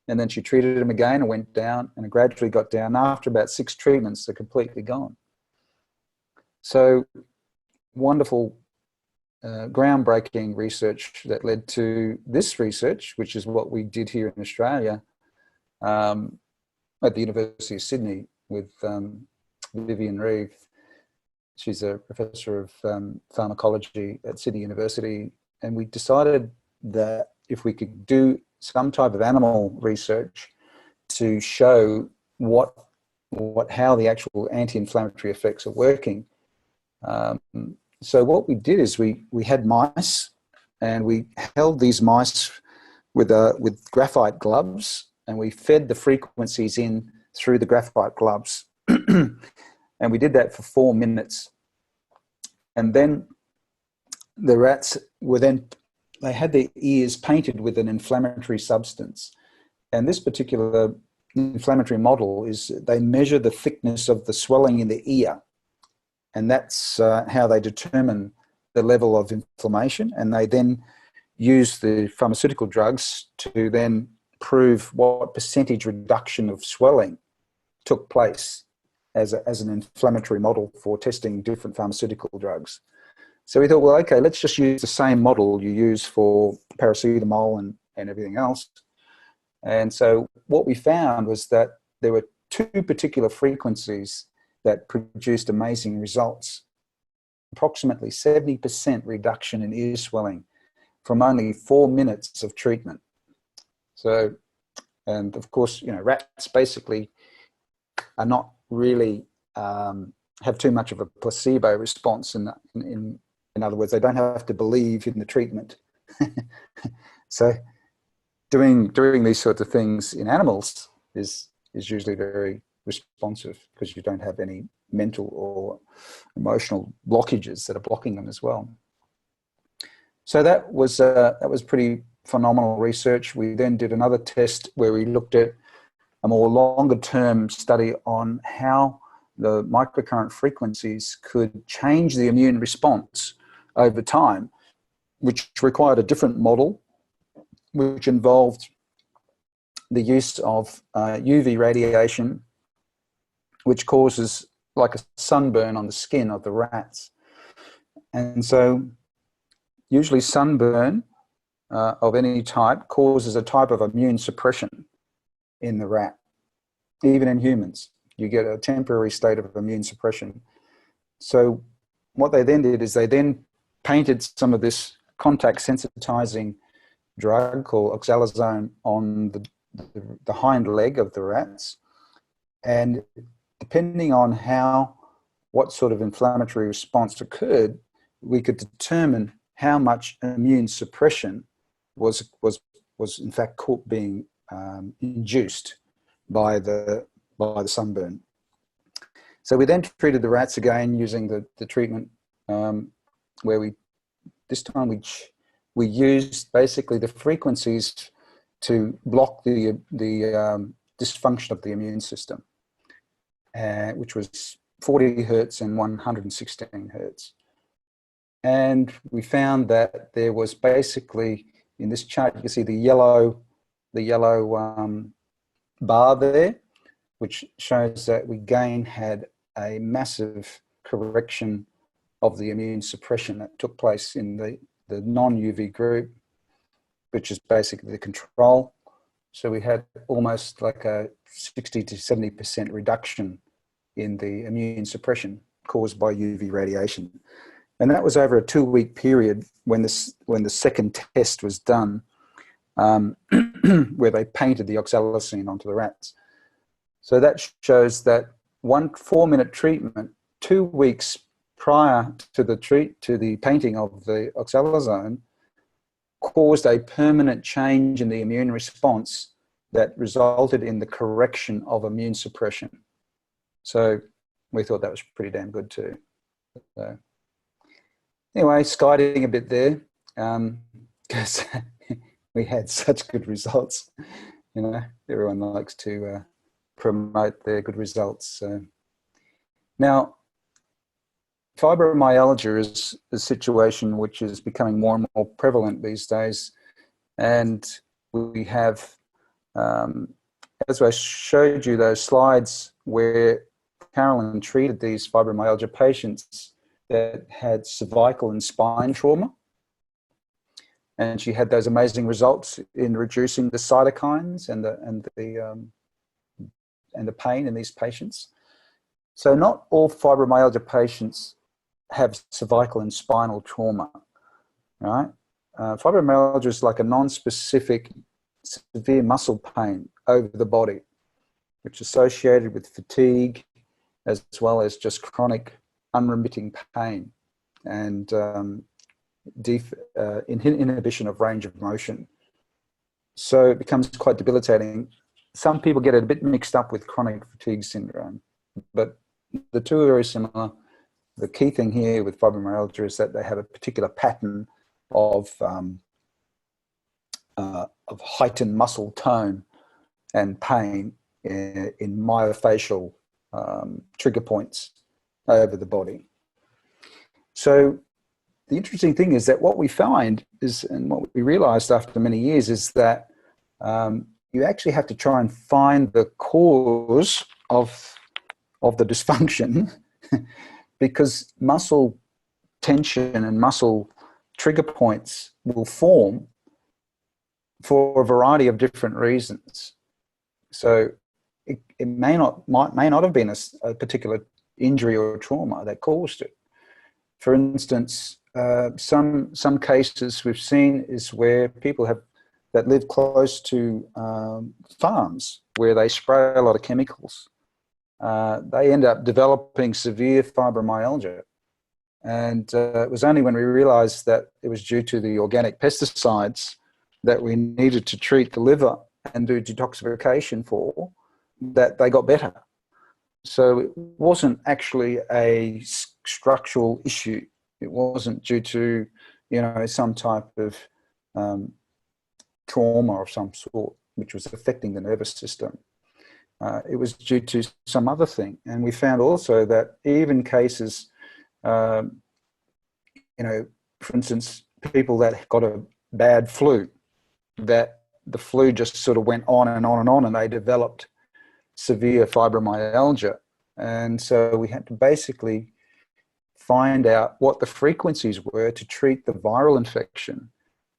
And then she treated him again and went down, and it gradually got down. After about 6 treatments, they're completely gone. So wonderful, groundbreaking research that led to this research, which is what we did here in Australia at the University of Sydney with Vivian Reeve. She's a professor of pharmacology at Sydney University, and we decided that if we could do some type of animal research to show how the actual anti-inflammatory effects are working. So what we did is we had mice, and we held these mice with graphite gloves, and we fed the frequencies in through the graphite gloves. And we did that for 4 minutes. And then the rats they had their ears painted with an inflammatory substance. And this particular inflammatory model is they measure the thickness of the swelling in the ear. And that's how they determine the level of inflammation. And they then use the pharmaceutical drugs to then prove what percentage reduction of swelling took place as an inflammatory model for testing different pharmaceutical drugs. So we thought, well, okay, let's just use the same model you use for paracetamol and everything else. And so what we found was that there were 2 particular frequencies that produced amazing results. Approximately 70% reduction in ear swelling from only 4 minutes of treatment. So, and of course, rats basically are not really have too much of a placebo response. In other words, they don't have to believe in the treatment. So doing these sorts of things in animals is usually very responsive, because you don't have any mental or emotional blockages that are blocking them as well. So that was pretty phenomenal research. We then did another test where we looked at a more longer-term study on how the microcurrent frequencies could change the immune response over time, which required a different model, which involved the use of UV radiation, which causes like a sunburn on the skin of the rats. And so usually sunburn of any type causes a type of immune suppression in the rat. even in humans. You get a temporary state of immune suppression. So what they then did is they then painted some of this contact sensitizing drug called oxalizone on the hind leg of the rats. And depending on what sort of inflammatory response occurred, we could determine how much immune suppression was in fact being induced by the sunburn. So we then treated the rats again using the treatment where this time we used basically the frequencies to block the dysfunction of the immune system, which was 40 hertz and 116 hertz. And we found that there was basically, in this chart, you can see the yellow bar there, which shows that we again had a massive correction of the immune suppression that took place in the non-UV group, which is basically the control. So we had almost like a 60 to 70% reduction in the immune suppression caused by UV radiation. And that was over a 2-week period when the second test was done, where they painted the oxalizine onto the rats. So that shows that 1 4-minute treatment, 2 weeks prior to the painting of the oxalizone, caused a permanent change in the immune response that resulted in the correction of immune suppression. So we thought that was pretty damn good too. So anyway, skiding a bit there, because we had such good results. You know, everyone likes to promote their good results. So now, fibromyalgia is a situation which is becoming more and more prevalent these days, and we have, as I showed you those slides where Carolyn treated these fibromyalgia patients that had cervical and spine trauma, and she had those amazing results in reducing the cytokines and the pain in these patients. So not all fibromyalgia patients have cervical and spinal trauma, right? Fibromyalgia is like a non-specific severe muscle pain over the body, which is associated with fatigue as well as just chronic unremitting pain and inhibition of range of motion. So it becomes quite debilitating. Some people get it a bit mixed up with chronic fatigue syndrome, but the two are very similar. The key thing here with fibromyalgia is that they have a particular pattern of heightened muscle tone and pain in myofascial trigger points over the body. So the interesting thing is that what we find is, and what we realized after many years, is that you actually have to try and find the cause of the dysfunction because muscle tension and muscle trigger points will form for a variety of different reasons. So it may not have been a particular injury or trauma that caused it. For instance, some cases we've seen is where people that live close to farms where they spray a lot of chemicals. They end up developing severe fibromyalgia. And it was only when we realized that it was due to the organic pesticides that we needed to treat the liver and do detoxification for, that they got better. So it wasn't actually a structural issue. It wasn't due to, some type of trauma of some sort, which was affecting the nervous system. It was due to some other thing. And we found also that even cases, for instance, people that got a bad flu, that the flu just sort of went on and on and on, and they developed severe fibromyalgia. And so we had to basically find out what the frequencies were to treat the viral infection.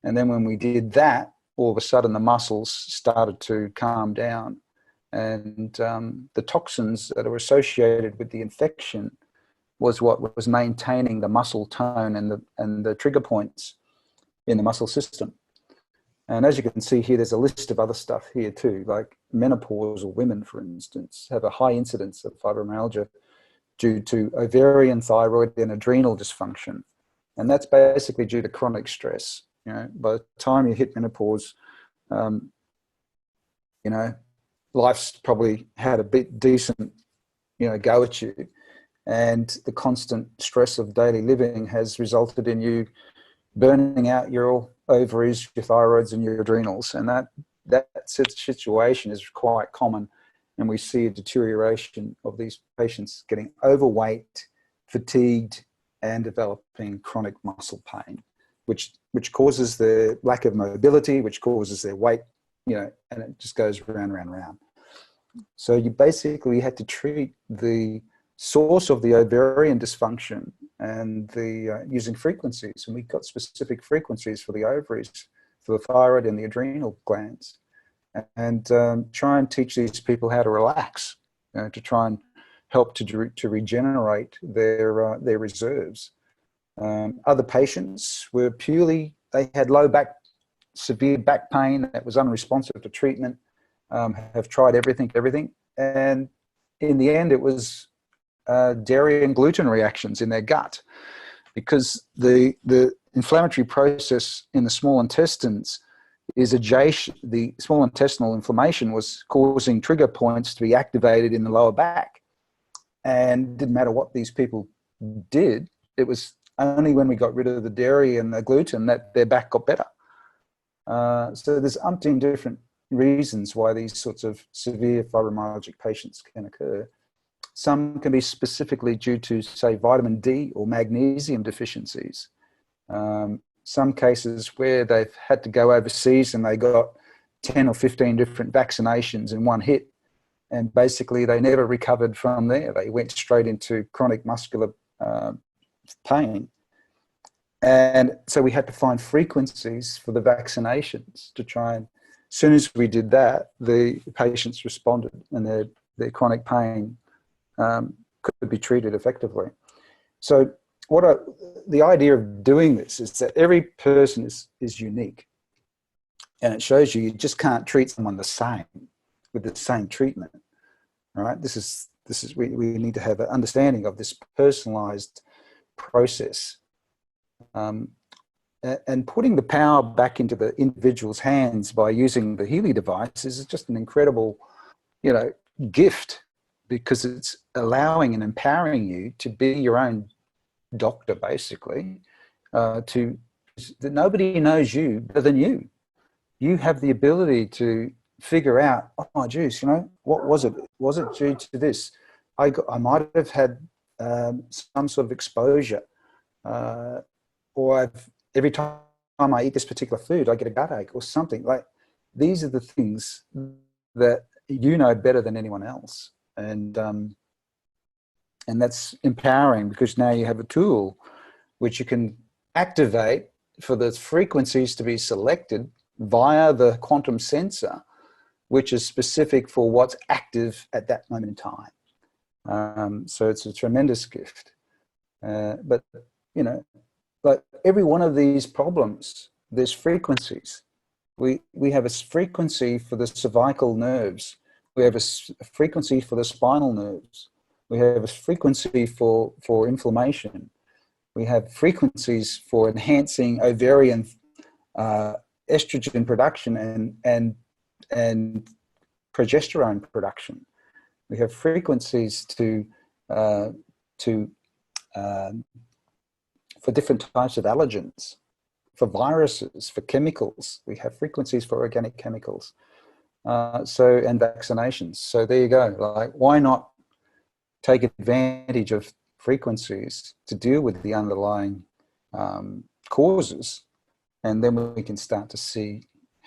And then when we did that, all of a sudden the muscles started to calm down. and the toxins that are associated with the infection was what was maintaining the muscle tone and the trigger points in the muscle system. And as you can see here, there's a list of other stuff here too, like menopausal women, for instance, have a high incidence of fibromyalgia due to ovarian, thyroid, and adrenal dysfunction. And that's basically due to chronic stress. You know, by the time you hit menopause, you know, life's probably had a bit decent, you know, go at you. And the constant stress of daily living has resulted in you burning out your ovaries, your thyroids, and your adrenals. And that situation is quite common. And we see a deterioration of these patients getting overweight, fatigued, and developing chronic muscle pain, which causes the lack of mobility, which causes their weight, you know, and it just goes round, round, round. So you basically had to treat the source of the ovarian dysfunction and the using frequencies, and we got specific frequencies for the ovaries, for the thyroid and the adrenal glands, and try and teach these people how to relax, you know, to try and help to regenerate their reserves. Other patients were purely, they had severe back pain that was unresponsive to treatment, have tried everything, and in the end it was dairy and gluten reactions in their gut, because the inflammatory process in the small intestines is adjacent. The small intestinal inflammation was causing trigger points to be activated in the lower back, and it didn't matter what these people did. It was only when we got rid of the dairy and the gluten that their back got better. So there's umpteen different reasons why these sorts of severe fibromyalgic patients can occur. Some can be specifically due to, say, vitamin D or magnesium deficiencies. Some cases where they've had to go overseas and they got 10 or 15 different vaccinations in one hit, and basically they never recovered from there. They went straight into chronic muscular pain. And so we had to find frequencies for the vaccinations to try and, as soon as we did that, the patients responded and their chronic pain could be treated effectively. So the idea of doing this is that every person is unique, and it shows you just can't treat someone the same with the same treatment. All right, we need to have an understanding of this personalized process, and putting the power back into the individual's hands by using the Healy device is just an incredible, you know, gift, because it's allowing and empowering you to be your own doctor, basically, that nobody knows you better than you. You have the ability to figure out, oh, geez, you know, what was it? Was it due to this? I might have had some sort of exposure, or every time I eat this particular food, I get a gut ache or something. Like, these are the things that you know better than anyone else. And that's empowering, because now you have a tool which you can activate for the frequencies to be selected via the quantum sensor, which is specific for what's active at that moment in time. So it's a tremendous gift. But, you know, like every one of these problems, there's frequencies. We have a frequency for the cervical nerves. We have a frequency for the spinal nerves. We have a frequency for inflammation. We have frequencies for enhancing ovarian estrogen production and progesterone production. We have frequencies for different types of allergens, for viruses, for chemicals. We have frequencies for organic chemicals. And vaccinations. So there you go. Like, why not take advantage of frequencies to deal with the underlying causes, and then we can start to see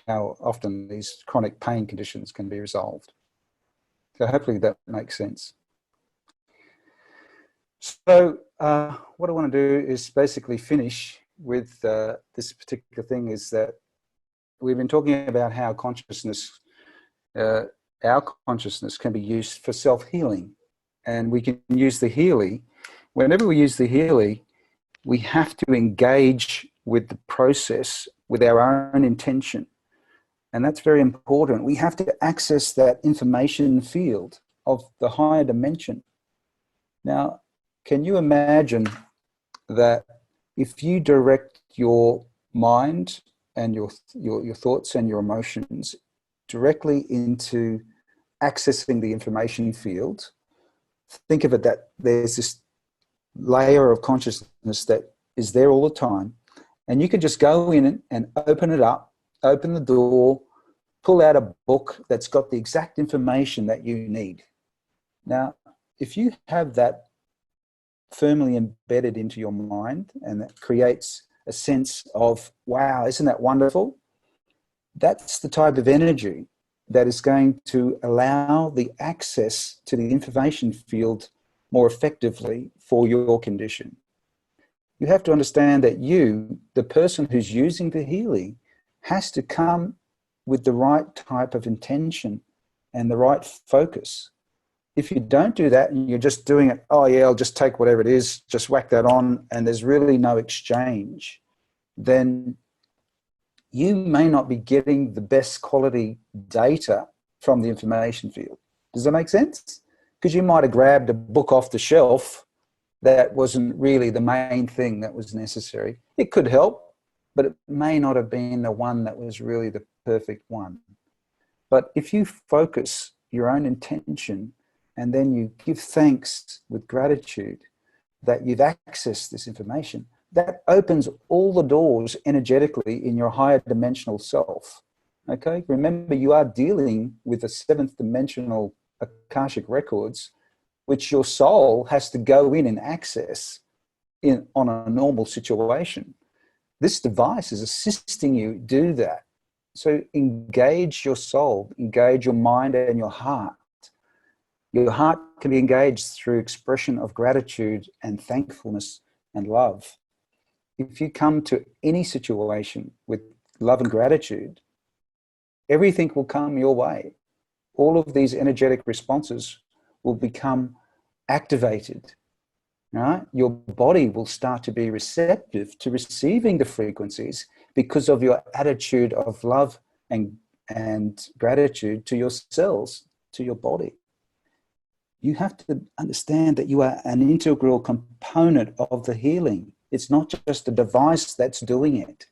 how often these chronic pain conditions can be resolved. So hopefully that makes sense. So what I want to do is basically finish with this particular thing, is that we've been talking about how consciousness our consciousness can be used for self-healing. And we can use the Healy. Whenever we use the Healy, we have to engage with the process with our own intention. And that's very important. We have to access that information field of the higher dimension. Now, can you imagine that if you direct your mind and your thoughts and your emotions directly into accessing the information field, think of it that there's this layer of consciousness that is there all the time, and you can just go in and open it up, open the door, pull out a book that's got the exact information that you need. Now, if you have that firmly embedded into your mind, and that creates a sense of, wow, isn't that wonderful? That's the type of energy that is going to allow the access to the information field more effectively for your condition. You have to understand that you, the person who's using the Healy, has to come with the right type of intention and the right focus. If you don't do that and you're just doing it, oh yeah, I'll just take whatever it is, just whack that on, and there's really no exchange, then you may not be getting the best quality data from the information field. Does that make sense? Because you might have grabbed a book off the shelf that wasn't really the main thing that was necessary. It could help, but it may not have been the one that was really the perfect one. But if you focus your own intention and then you give thanks with gratitude that you've accessed this information, that opens all the doors energetically in your higher dimensional self. Okay, remember, you are dealing with the seventh dimensional Akashic records, which your soul has to go in and access on a normal situation. This device is assisting you do that. So engage your soul, engage your mind and your heart. Your heart can be engaged through expression of gratitude and thankfulness and love. If you come to any situation with love and gratitude, everything will come your way. All of these energetic responses will become activated. Right? Your body will start to be receptive to receiving the frequencies because of your attitude of love and gratitude to your cells, to your body. You have to understand that you are an integral component of the healing. It's not just a device that's doing it.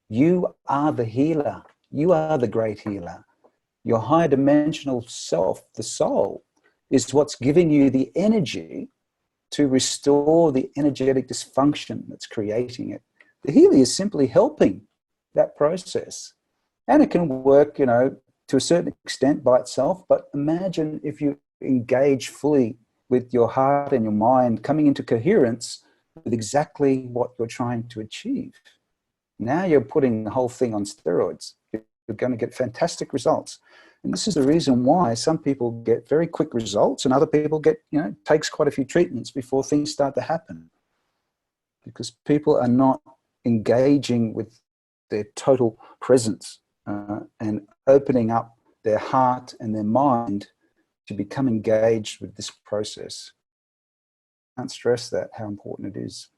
You are the healer. You are the great healer. Your higher dimensional self, the soul, is what's giving you the energy to restore the energetic dysfunction that's creating it. The Healy is simply helping that process. And it can work, to a certain extent by itself, but imagine if you engage fully with your heart and your mind coming into coherence with exactly what you're trying to achieve. Now you're putting the whole thing on steroids. You're going to get fantastic results. And this is the reason why some people get very quick results and other people get, takes quite a few treatments before things start to happen. Because people are not engaging with their total presence and opening up their heart and their mind to become engaged with this process. I can't stress that, how important it is.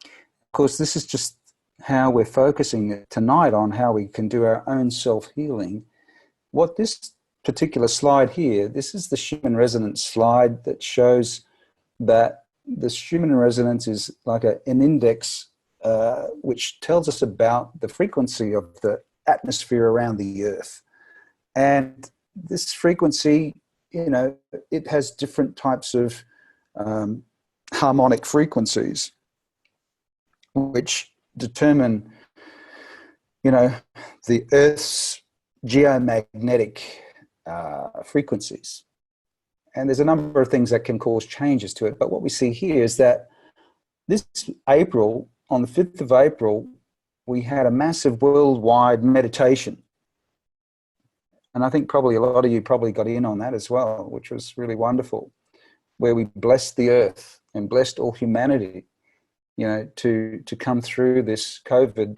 Of course, this is just how we're focusing tonight on how we can do our own self-healing. What this particular slide here, this is the Schumann resonance slide that shows that the Schumann resonance is like an index which tells us about the frequency of the atmosphere around the Earth. And this frequency, it has different types of harmonic frequencies which determine, the Earth's geomagnetic frequencies. And there's a number of things that can cause changes to it. But what we see here is that this April, on the 5th of April, we had a massive worldwide meditation. And I think probably a lot of you probably got in on that as well, which was really wonderful, where we blessed the earth and blessed all humanity, to come through this COVID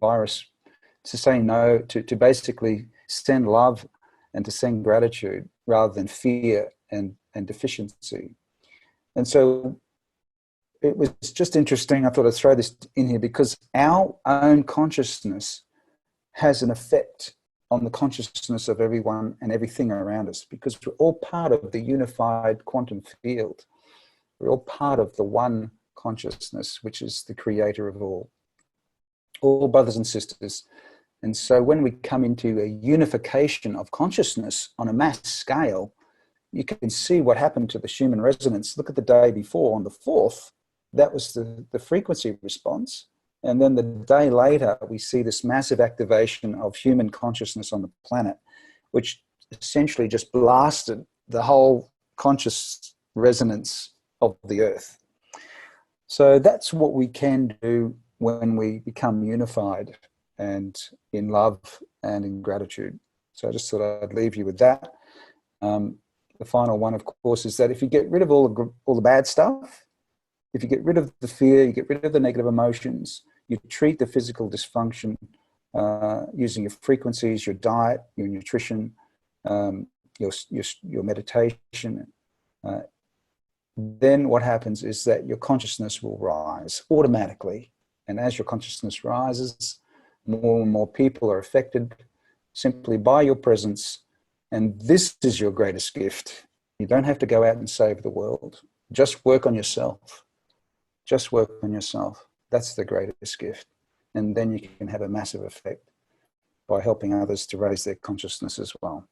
virus, to say no, to basically send love and to send gratitude rather than fear and deficiency. And so it was just interesting. I thought I'd throw this in here because our own consciousness has an effect on the consciousness of everyone and everything around us, because we're all part of the unified quantum field. We're all part of the one consciousness, which is the creator of all brothers and sisters. And so when we come into a unification of consciousness on a mass scale, you can see what happened to the Schumann resonance. Look at the day before, on the 4th, that was the frequency response. And then the day later, we see this massive activation of human consciousness on the planet, which essentially just blasted the whole conscious resonance of the Earth. So that's what we can do when we become unified and in love and in gratitude. So I just thought I'd leave you with that. The final one, of course, is that if you get rid of all the bad stuff, if you get rid of the fear, you get rid of the negative emotions, you treat the physical dysfunction using your frequencies, your diet, your nutrition, your meditation, then what happens is that your consciousness will rise automatically. And as your consciousness rises, more and more people are affected simply by your presence. And this is your greatest gift. You don't have to go out and save the world. Just work on yourself. Just work on yourself. That's the greatest gift. And then you can have a massive effect by helping others to raise their consciousness as well.